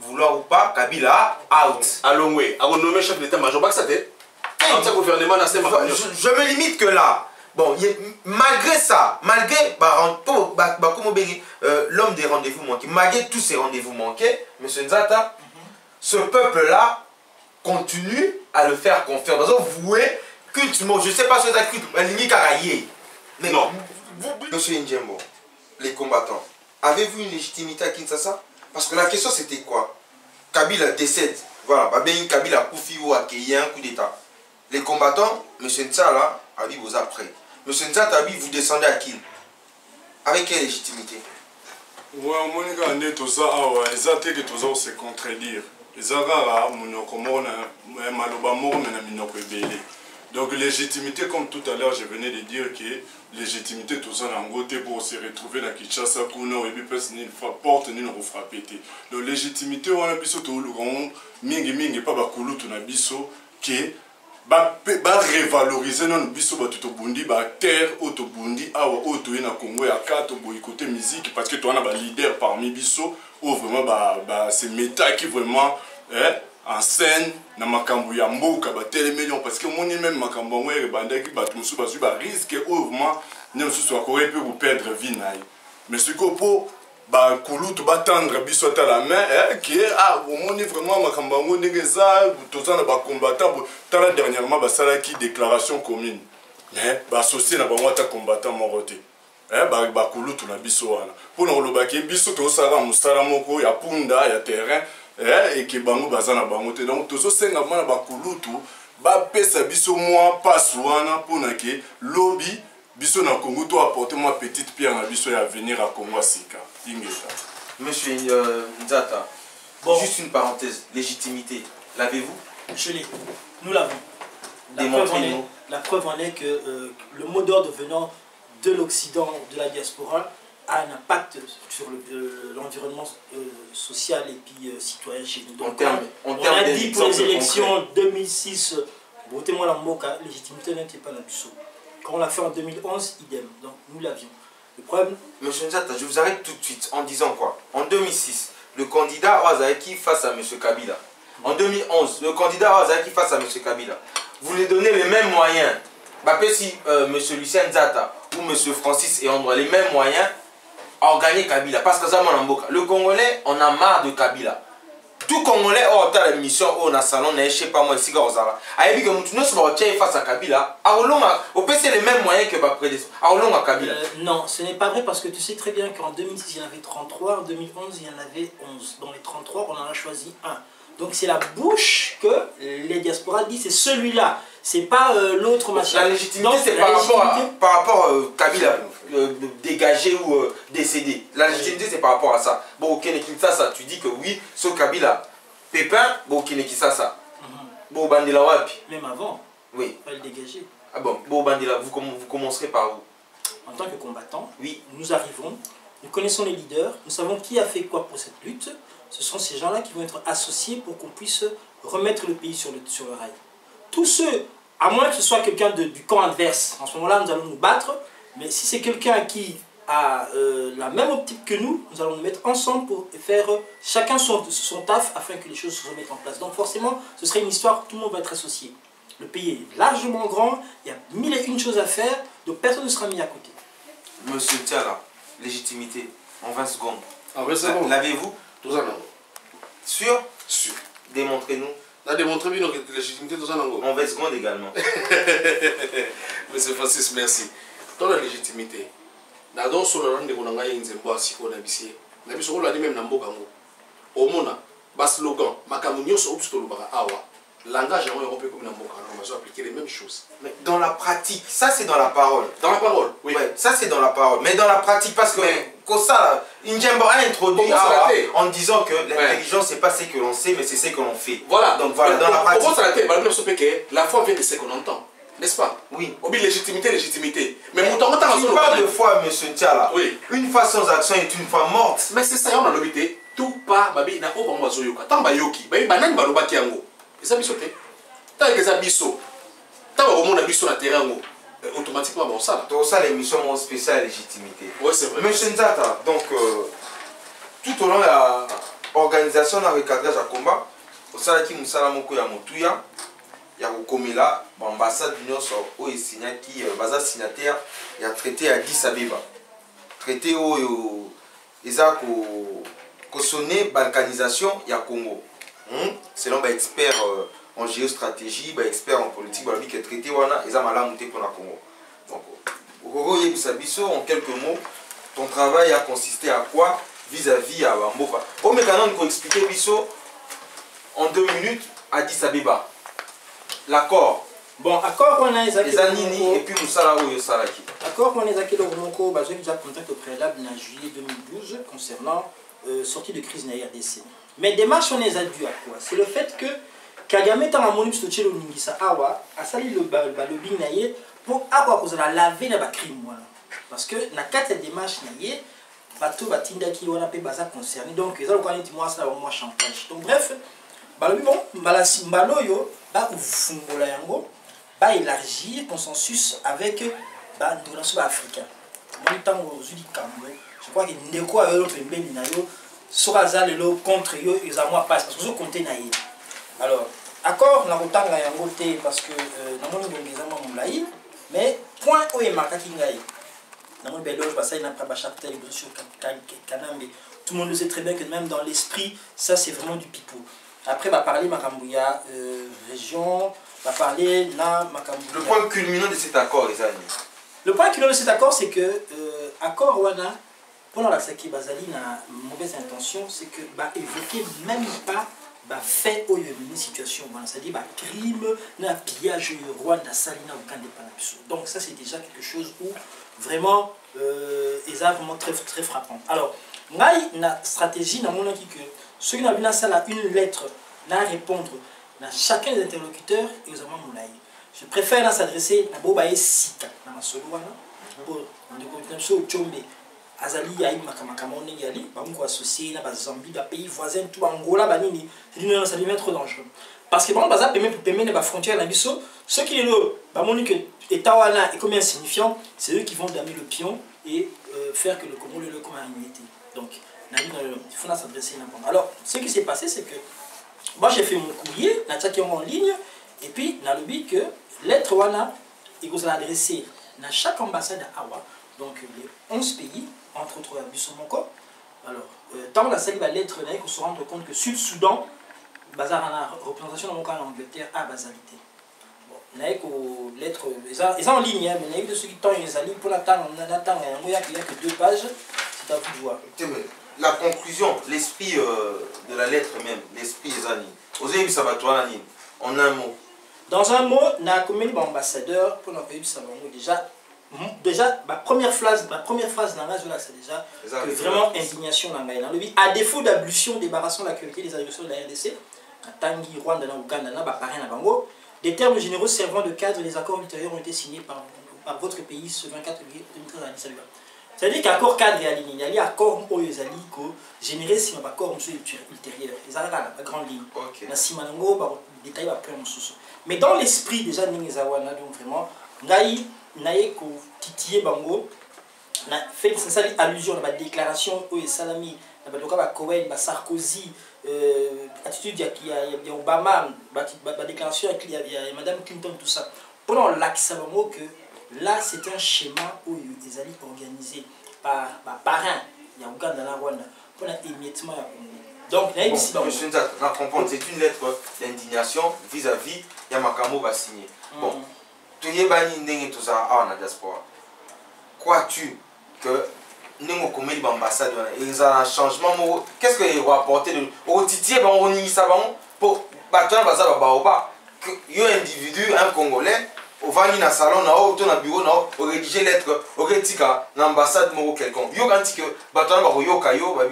vouloir ou pas, Kabila out. Alongwe, à renommer chef d'état-major, pas que ça t'est. Le gouvernement n'a pas. Je me limite que là. Bon, malgré ça, malgré l'homme des rendez-vous manqués, malgré tous ces rendez-vous manqués, M. Nzata, ce peuple-là continue à le faire confiance. Parce que vous voyez, cultement, je ne sais pas si vous avez culte, mais non. Monsieur Njembo, les combattants, avez-vous une légitimité à Kinshasa? Parce que la question c'était quoi? Kabila décède, voilà, Kabila Koufi ou Akéi, un coup d'état. Les combattants, M. Ntsala, Abi vous a prêt. M. Nzata, Abi, vous descendez à qui? Avec quelle légitimité? Oui, Monica, on est tous là, ils ont été tous là se contredire. Ils ont rara, donc légitimité, comme tout à l'heure je venais de dire que légitimité tout ça en côté pour se retrouver dans Kinshasa kuno et puis personne ne porte ni ne frapper. Donc légitimité on a biso tout le grand mingi pas bakulu tout na biso que ba revaloriser non biso ba tout bundi ba terre auto bundi awa auto na Congo ya kato boycotter musique parce que toi on a ba leader parmi biso ou vraiment ba c'est méta qui vraiment en scène na makambo ya mboka ba télémélion parce que moni même makambo ngwe bandaki ba musu ba su ba risque ou vraiment ne musu so ko peut vous perdre vie naï mais ce que pour ba kulutu ba tendre biso ta la main qui moni vraiment makambo ngo ndengeza tozana ba combattant tala dernièrement ba sala qui déclaration commune mais ba associé na bango ta combattant moroté ba kulutu na biso wana pour na lobaki biso to sala musala moko ya punda ya terrain et que bango bazana bango te donc tozo senga mana bakulutu ba pesa biso moi passe wana pona ke lobby biso na Congo to apporter moi petite pierre na biso ya venir à Congo sika ingeta. Monsieur Nzata, bon. Juste une parenthèse, légitimité, l'avez-vous? Je l'ai, nous l'avons. La preuve en est que le mot d'ordre venant de l'Occident, de la diaspora, a un impact sur l'environnement social et puis citoyen chez nous. Donc, on a dit pour les élections 2006, votez-moi la Moka, légitimité n'était pas la Busso. Quand on l'a fait en 2011, idem. Donc nous l'avions. Le problème... Monsieur Nzata, je vous arrête tout de suite en disant quoi? En 2006, le candidat Ouazaki face à M. Kabila. En 2011, le candidat Ouazaki face à M. Kabila. Vous lui donnez les mêmes moyens. Si M. Lucien Nzata ou M. Francis et André les mêmes moyens, à gagner Kabila. Parce que ça, le Congolais, on a marre de Kabila. Tout Congolais, on a la mission, on a salon, je ne sais pas moi, ici, on a dit que nous sommes face à Kabila. On peut c'est les mêmes moyens que ma prédécesseur. À Kabila. Non, ce n'est pas vrai parce que tu sais très bien qu'en 2006, il y en avait 33, en 2011, il y en avait 11. Dans les 33, on en a choisi un. Donc c'est la bouche que les diasporas disent, c'est celui-là. C'est pas l'autre machin. La légitimité, c'est par rapport à Kabila. Dégagé ou décédé. La légitimité c'est par rapport à ça. Bon, ok, Kinshasa, tu dis que oui, ce Kabila, Pépin, bon, ok, Kinshasa. Bon, Bandila Wapi. Même avant. Oui. Pas le dégager. Ah bon, bon, Bandila, vous commencerez par où? En tant que combattant, oui. Nous arrivons, nous connaissons les leaders, nous savons qui a fait quoi pour cette lutte. Ce sont ces gens-là qui vont être associés pour qu'on puisse remettre le pays sur le rail. Tous ceux, à moins que ce soit quelqu'un du camp adverse, en ce moment-là, nous allons nous battre. Mais si c'est quelqu'un qui a la même optique que nous allons nous mettre ensemble pour faire chacun son taf afin que les choses se remettent en place. Donc forcément, ce serait une histoire où tout le monde va être associé. Le pays est largement grand, il y a 1001 choses à faire, donc personne ne sera mis à côté. Monsieur Tiala, légitimité, en 20 secondes. En 20 secondes. L'avez-vous? Tout ça, non. Sûr? Sûr. Démontrez-nous. Là, démontrez-nous que légitimité, tout ça, non. En 20 secondes également. Monsieur Francis, merci. Dans la légitimité, dans sur le rang de Konanga et Nzembo à Siko Nabisie, Nabiso l'a dit même Nambo Kango. Au Mona, bas slogan, Makamunyo Soubsto Lubara Awa, langage européen comme Nambo Kango, on va appliquer les mêmes choses. Mais dans la pratique, ça c'est dans la parole. Dans la parole, oui. Ouais, ça c'est dans la parole. Mais dans la pratique, parce que ça, Njembo a introduit Awa en disant que l'intelligence c'est pas ce que l'on sait, mais c'est ce que l'on fait. Voilà, donc voilà, dans la pratique. La foi vient de ce qu'on entend. N'est-ce pas? Oui. Obi légitimité. Mais tu parles de foi, monsieur Ntiala. Oui. Une foi sans action est une foi morte. Mais c'est ça, on a l'obité. Tout pas, babi, na oba mwa zoyoka. Tant ba yoki, babi banani baloba kiango. Et ça bisoté. Tant que ça biso. Tant au monde a biso na terrain ngo. Automatiquement bon ça. Tout ça l'émission spéciale légitimité. Ouais, c'est vrai. Monsieur Nzata, donc tout au long organisation na recadrage ya combat osalaki mosala moko ya motuya ya kokomela baambassade nyonso oyo esignaki baza signataire ya traité ya Addis Abeba, traité oyo eza kosone balkanisation ya Congo selon baexpert en géostratégie, baexpert en politique balobi ke traité wana eza malamu te mpona Congo. Donc okoyebisa biso en quelques mots ton travail a consisté à quoi vis-à-vis à Bamboka. Oh, mais quand on expliquer biso en 2 minutes Addis Abeba. L'accord. Bon, accord on a Nini et puis Moussala ou Yosalaki. Accord on a Moko, j'ai déjà contact au préalable en juillet 2012 concernant sortie de crise na RDC. Mais démarche on les a dû à quoi? C'est le fait que Kagame est en monnaie de Tchelo Ningisa Awa a sali le lobbying naïe pour avoir cause la laver na crime voilà. Parce que na quatre démarches naïe bateau batinda qui on a pe baza concerné donc ils ont dit moi ça au moins chantage. Donc bref, balobi bon balasi mbaloyo ba ufungola yango ba élargir consensus avec ba ndonation africain. Moi tango ozuli kambo. Je crois que ndeko ayo pembeni na yo soka za lelo contre yo ils ont moi passe parce que zo compter naïe. Alors accord na kotanga yango te parce que na moni ngezama mulayi mais point o e marquaki ngai. Dans mon bel parce qu'il n'a pas chaptel sur Kanambe. Tout le monde sait très bien que même dans l'esprit, ça c'est vraiment du pipeau. Après, va parler Makambouya, région, va parler na Makambouya. Le point culminant de cet accord, les amis. Le point culminant de cet accord, c'est que accord Wana, pendant la Saki Bazali, na mauvaise intention, c'est que bah évoquer même pas bah fait au une situation, c'est-à-dire bah crime, na pillage Rwanda, Salina ou Kandepanapiso. Donc ça c'est déjà quelque chose où vraiment ils ont vraiment très frappant. Alors, la stratégie dans mon qui que ceux qui n'ont ça une lettre à répondre à chacun des interlocuteurs et aux amants moulay. Je préfère s'adresser à Bobaye Sika dans ma solo pour le continent Tchombe. Azali ya makamakamo ngali ba ko associé na ba Zambie ba pays voisins tout Angola banini ça devient trop dangereux parce que bon baza permet ba frontière la biso ceux qui le ba moni que état wana est comme insignifiant c'est eux qui vont damer le pion et faire que le Congo le comme unité donc il faut s'adresser là. Alors ce qui s'est passé c'est que moi j'ai fait mon courrier na tchaki en ligne et puis na lobby que lettre wana il faut l'adresser na chaque ambassade à Awa donc les 11 pays entre autres Bissomoko. Alors, tant la salle va lettre là, il faut se rendre compte que Sud-Soudan, bazar en représentation dans mon cas en Angleterre, a basalité. Bon, là, il lettre, ils en ligne, mais de ceux qui t'ont les alliés pour l'attendre, on attend, il n'y a que 2 pages, c'est à vous de voir. La conclusion, l'esprit de la lettre même, l'esprit des alliés. Vous avez vu ça, en un mot. Dans un mot, on a combien d'ambassadeurs pour l'envoyer ça déjà ma première phrase dans la c'est déjà que vraiment indignation dans le à défaut d'ablution débarrassant la qualité des agressions de la RDC Tangi Rwanda na Uganda na ba parrain na bango des termes généraux servant de cadre les accords ultérieurs ont été signés par votre pays ce 24 juillet 2013 à Addis Abeba. C'est-à-dire qu'accord cadre et aligné il y a accord pour les alliés ko généré si un accord ultérieur les arrêts la grande ligne na simanango ba détail ba plein sous mais dans l'esprit déjà ningezawana donc vraiment ngai naye ko titiller bango na fait ça allusion à la déclaration au salami na badoka ba Cohen ba Sarkozy attitude ya Obama ba déclaration avec madame Clinton tout ça pendant l'axe bango que là c'est un schéma où des alliés organisés par parrain ya Uganda na Rwanda pour l'émiettement donc là ici bon, je comprendre c'est une lettre d'indignation vis-à-vis ya makambo va signer bon tuyebani ndenge tout ça en diaspora crois-tu que nous comme l'ambassade ils ont un changement qu'est-ce que va apporter de au titier bon on y ça bon pour battre l'ambassade baoba que yo individu un congolais au vani na salon na au na bureau na au rédiger lettre au retika l'ambassade mo quelconque yo quand que battre ba yoka yo ba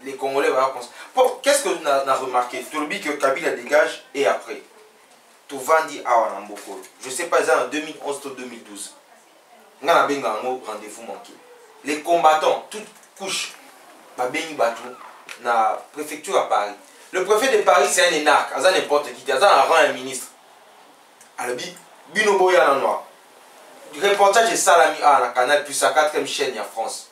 les congolais va pour qu'est-ce que n'a remarqué tu le dis que Kabila dégage et après je sais pas, en 2011 ou 2012. On a un rendez-vous manqué. Les combattants, toutes couches, na préfecture à Paris. Le préfet de Paris, c'est un énarque, c'est n'importe qui, c'est un rang un ministre. Alors, Bino Boya en noir. Du reportage de Salami à la canal, puis sa 4e chaîne en France.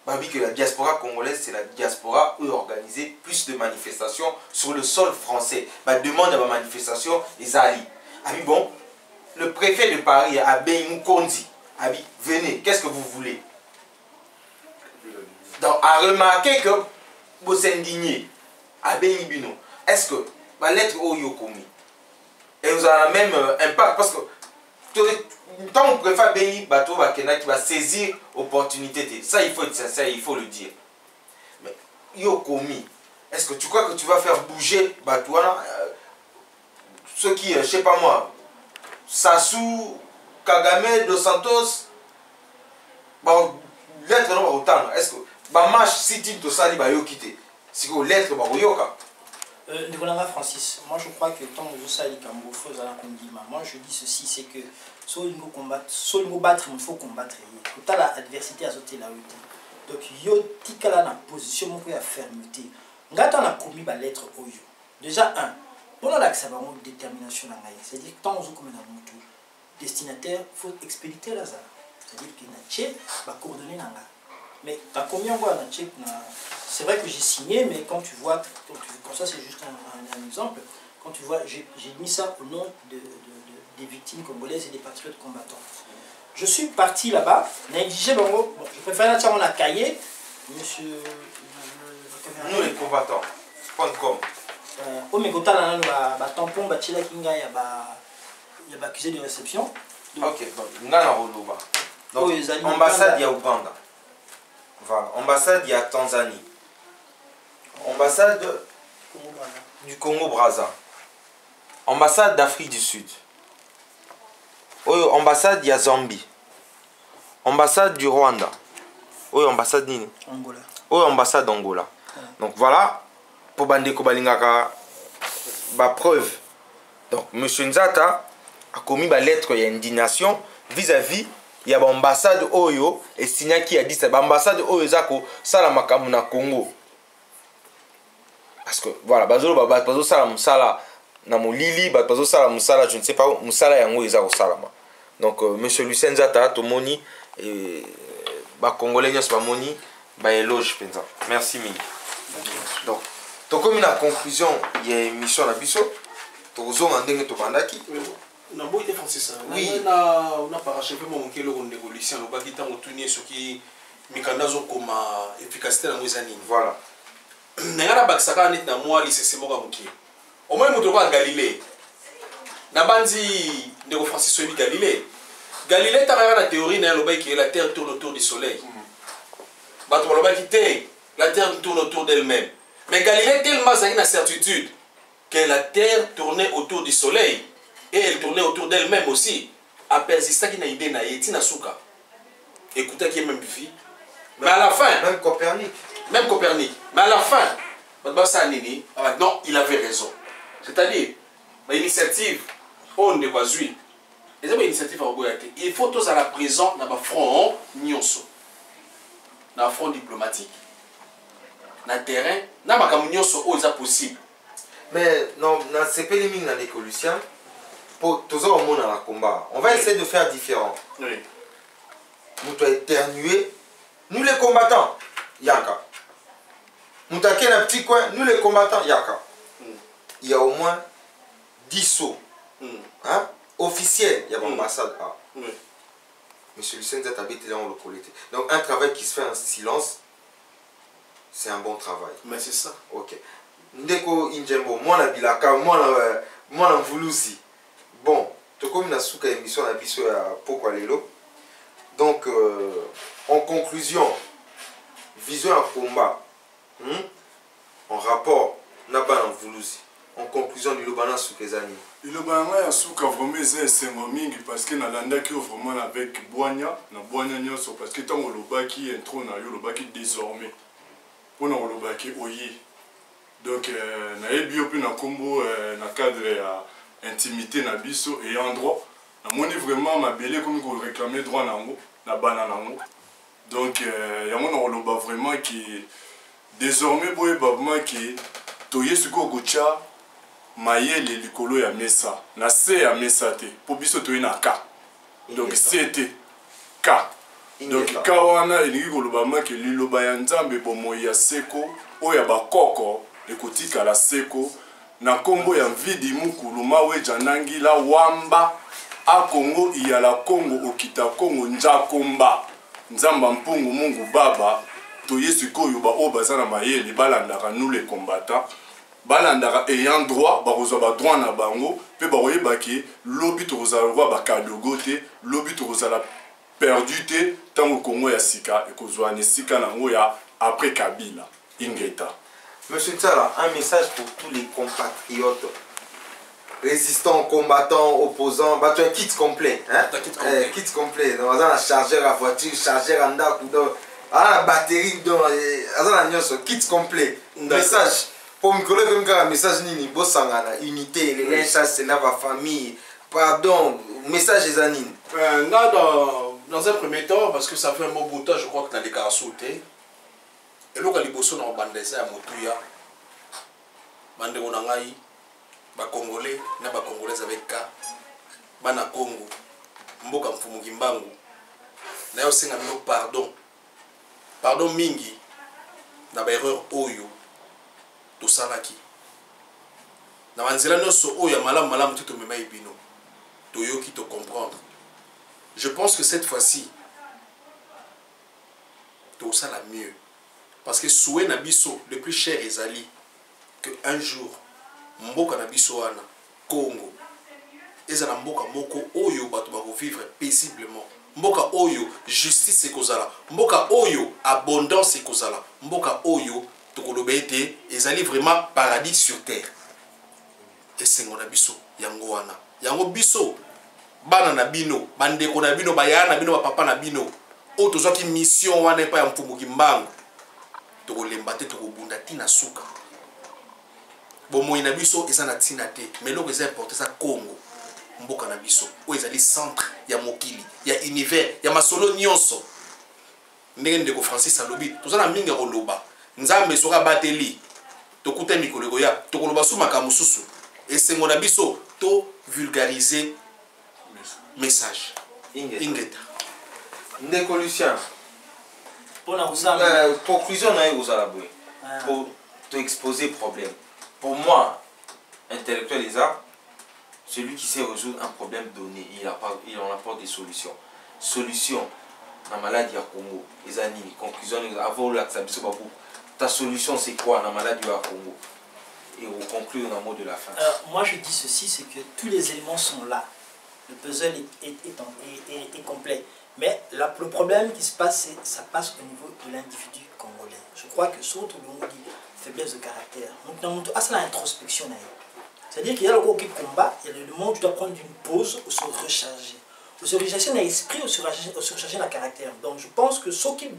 Babi que la diaspora congolaise, c'est la diaspora où organiser plus de manifestations sur le sol français. Bah, demande à ma manifestation, les alliés. Abi bon, le préfet de Paris, Abbé Moukondi, Abi, venez, qu'est-ce que vous voulez? Donc, à remarquer que vous êtes indigné, Abbé Nibino, est-ce que ma lettre au Yokomi, et vous avez même impact, parce que quand on préfère Béni, bateau qui va saisir l'opportunité, ça il faut être sincère, il faut le dire. Mais Yokomi, est-ce que tu crois que tu vas faire bouger Batouana, ceux qui, je sais pas moi, Sassou, Kagame, Dos Santos, bon, l'être non autant, est-ce que bah marche si tu te sali bah yo quitter, si que l'être bah yoka. Nicolas Francis, moi je crois que tant que vous savez moi je dis ceci, c'est que soit il faut combattre, il faut combattre. Tout à l'adversité à sauter la route. Donc yo tikala na position mon à fermeté. Ngata na commis ba lettre oyo. Déjà un, pour la ça va une détermination na ngai. C'est-à-dire que tant vous comme na mutu destinataire, faut expéditer la zara. C'est-à-dire que na tché ba coordonner na ngai. Mais t'as combien voix na tché na. C'est vrai que j'ai signé, mais quand tu vois, comme ça c'est juste un exemple, quand tu vois, j'ai mis ça au nom des victimes congolaises et des patriotes combattants. Je suis parti là-bas, négligé, bon, je préfère la on a cahier, monsieur... Nous les combattants.com. Au Mégota, là, nous avons tampon, Bachila Kinga, il y a accusé de réception. Ok, donc ambassade, il y a Ouganda. Voilà, ambassade, il y a Tanzanie. Ambassade du Congo-Brazza. Ambassade d'Afrique du Sud. Ambassade il y a Zambie. Ambassade du Rwanda. Ambassade nini? Angola. Ambassade d'Angola. Donc voilà, pour Bandeko Balingaka, preuve. Donc M. Nzata a commis ma lettre d'indignation vis-à-vis il y a l'ambassade Oyo et Signa qui a dit c'est l'ambassade Oyo Zako Salamakamu na Congo. Parce que voilà, bazo sala musala na molili, bazo sala musala, je ne sais pas musala yango eza ko salama. Donc monsieur Lucien Nzata tomoni et ba congolais nyos ba moni ba éloge penza. Merci mille. Donc to comme une conclusion, il y a émission na biso. To zo ndenge to bandaki. Na boy te Francis. Oui. On a parachevé mon kelo on négociation no bakita motuni soki mikanda zo koma efficacité na ngozani. Voilà. Nengana bakisaka net na moi lycée moka moki. Au moins moto kwa Galilée. Na bandi ndeko Francis Oyebi Galilée. Galilée ta na théorie na loba ki la terre tourne autour du soleil. Bato loba ki te la terre tourne autour d'elle-même. Mais Galilée tellement ça une certitude que la terre tournait autour du soleil et elle tournait autour d'elle-même aussi. A persisté qui na idée na yeti na suka. Écoutez qui est même vie. Mais à la fin, même Copernic. Même Copernic. Mais à la fin, non, il avait raison. C'est-à-dire, l'initiative, on ne va jouer. Il faut tous à la présent dans le front nyonso. Dans le front diplomatique, dans le terrain, dans le front nyonso, c'est possible. Mais non, dans ces pays dans les Lucien, pour tous au monde dans le combat, on va essayer de faire différent. Oui. Nous doit éternuer, nous les combattants, yaka. Nous taquons un petit coin, nous les combattants, yaka. Il y a au moins 10 sauts hein, officiels, il y a l'ambassade A. Monsieur Lucien Nzata habite là, on le collecte. Donc un travail qui se fait en silence, c'est un bon travail. Mais c'est ça. Ok. Ndeko Injembo, moi na bilaka, moi na mvulusi. Bon, tu comme na souka émission na biso ya poko lelo. Donc en conclusion, vision à combat. En rapport Naba Mvulusi. En conclusion du Lobana Soukezani. Le Lobana ya souka vraiment c'est mingi parce que nalanda ki vraiment avec Boigna, na Boigna nyonso parce que tant olobaki intro na yo lobaki désormais. Pour na olobaki oyi. Donc na yebi yo pe na kombo na cadre ya intimité na biso et endroit. Na moni vraiment mabele comme ko réclamer droit nango na bana nango. Donc yango na oloba vraiment qui désormais boye babma qui toye suko gocha mayele likolo ya mesa na se ya mesa te po biso toye na ka donc c'était ka donc kawana elingi koloba maki liloba ya nzambe bomoi ya seko oyo ya bakoko ekotikala seko na kombo ya mvidi mukulu maweja nangila wamba akongo iyala kongo okita kongo njakomba nzamba mpungu mungu baba to yesu koyo ba oyo baza na mayele balandaka nous les combattants balandaka ayant droit bakozwa badroit na bango mpe bakoyebaki lobi tokozala lokwa bakadogo te lobi tokozala perdu te ntango kongo ya sika ekozwa na esika nango ya après Kabila Ingeta. Monsieur Tsala, un message pour tous les compatriotes résistants, combattants, opposants, bah tu as un kit complet, hein? Kit complet. Donc, on a un chargeur à voiture, chargeur en dac, la batterie, un kit complet. Message pour me coller comme un message nini, bossangana, unité, les linges, c'est là ma famille. Pardon, message des anines. Dans un premier temps, parce que ça fait un bon bout de temps, je crois que dans les cas sauté. Et là, les bossons dans Bandesa à Motuya, Bandeko Nangaï, ba Congolais, na ba Congolais avec K, Bana Congo, Mboka Mfumugimbangu, na yo senga mino pardon. Pardon mingi, na ba erreur oyo, to salaki. Na banzela noso oyo malam malam tout mema ibino, to yo qui te comprendre. Je pense que cette fois-ci, tout ça la mieux. Parce que souhait nabiso le plus cher ezali que un jour mboka nabiso wana Congo ezala mboka moko oyo bato bako vivre paisiblement, mboka oyo justice ekozala, mboka oyo abondance ekozala, mboka oyo tokoloba ete ezali vraiment paradis sur terre. Esengo nabiso yango wana yango biso bana na bino bandeko na bino bayana na bino papa na bino o tozaki mission wana pa ya Mfumukimbangu tokolemba te tokobunda tina suka bomoi na biso eza na tina te mais loko eza important ça Congo mboka na biso o ezali centre ya mokili ya univers ya masolo nyonso ndenge ndeko Francis alobi tozana mingi koloba nzambe soka bateli tokuta mikolo koya tokoloba su makambo susu esengo na biso to vulgariser message Ingeta Ndeko Lucien, pour la conclusion pour te exposer problème. Pour moi, intellectuel celui qui sait résoudre un problème donné, il en apporte des solutions. Solution dans la maladie à Congo, les années, conclusion, avant ta solution c'est quoi dans la maladie à Congo? Et on conclut dans le mot de la fin. Moi je dis ceci, c'est que tous les éléments sont là. Le puzzle est complet. Mais le problème qui se passe, c'est ça passe au niveau de l'individu congolais. Je crois que surtout le dit faiblesse de caractère. Donc dans mon c'est l'introspection. C'est-à-dire qu'il y a le combat, il y a le moment où tu dois prendre une pause ou se recharger. Ou se recharger l'esprit ou se recharger le caractère. Donc je pense que ceux qui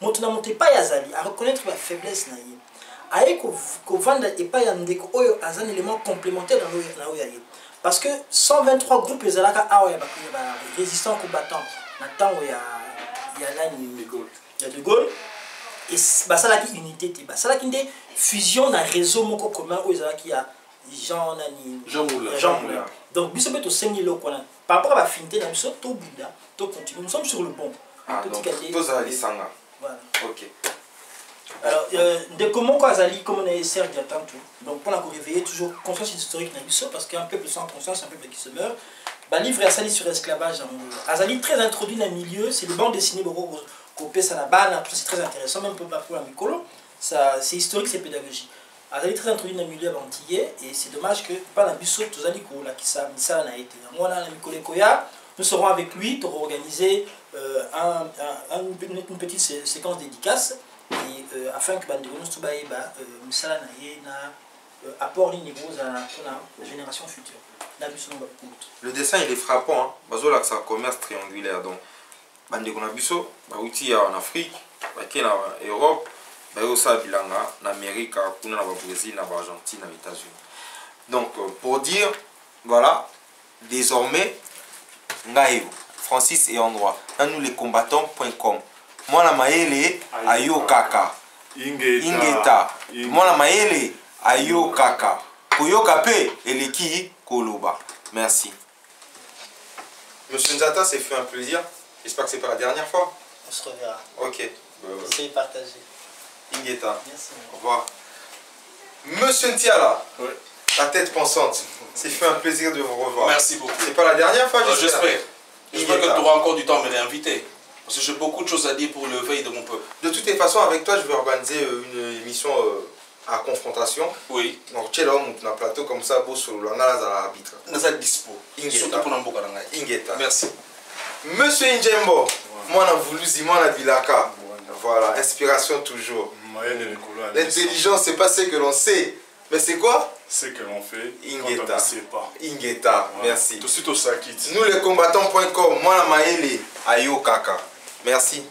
montent pas Yazali à reconnaître la faiblesse naïe. Aïe qu'on vende et pas yandeko oyo as un élément complémentaire dans l'oyo. Parce que 123 groupes les alaka résistants combattants. Maintenant il y a De Gaulle et ça là qui unité ça là qui est fusion d'un réseau moko commun où il y a Jean Moulin. Donc biso beto sengi loko na par rapport à la finité na biso to Bouddha to continue nous sommes sur le bon. Donc tous à l'isanga. Voilà. OK. Alors de comment Azali comme on est Serge tout. Donc pour la réveiller toujours conscience historique na biso parce qu'un peuple sans conscience c'est un peuple qui se meurt. Bah, livre Azali sur l'esclavage. Azali très introduit dans le milieu, c'est le banc dessiné copé ça la balle, c'est très intéressant, même pour la Mikolo. C'est historique, c'est pédagogique. Azali très introduit dans le milieu antillais et c'est dommage que pas la biso tous ali là qui ça n'a été. Moi là la Mikolo Koya, nous serons avec lui pour organiser une petite séquence dédicace et afin que bande nous tubaye ba misala na ye na apport niveau à la génération future. Le dessin il est frappant, hein. Bazola c'est un commerce triangulaire donc bande konabiso ba outil en Afrique, ba en Europe, ba yosa bilanga en Amérique, kuna na Brésil, na Argentine, aux États-Unis. Donc pour dire voilà, désormais ngaïvo Francis et endroit. Nous les combattants.com. Moi la maele ayo kaka. Ingeta. Moi la maele ayo kaka. Koyoka pe eleki Koloba. Merci. Monsieur Nzata, c'est fait un plaisir. J'espère que c'est pas la dernière fois. On se reverra. Ok. Essayez de partager. Ingeta. Merci. Au revoir. Monsieur Ntiala, Oui. la tête pensante, c'est fait un plaisir de vous revoir. Merci beaucoup. C'est pas la dernière fois, J'espère. J'espère que Ingeta. tu auras encore du temps à me réinviter. Parce que j'ai beaucoup de choses à dire pour le veille de mon peuple. De toutes les façons, avec toi, je vais organiser une émission à confrontation. Oui. Donc, tu es là, on a un plateau comme ça, beau sur le arbitre. Nous sommes dispo. Ingeta. Surtout pour Namboka Nangai. Ingeta. Merci. Monsieur Njembo, moi, on a voulu Zimana na Bilaka. Voilà, inspiration toujours. L'intelligence, c'est pas ce que l'on sait, mais c'est quoi? Ce que l'on fait, Ingeta. quand on ne sait pas. Ingeta, merci. Tout de suite au Sakit. Nous les combattants.com, moi la maëlle, Ayo Kaka. Merci.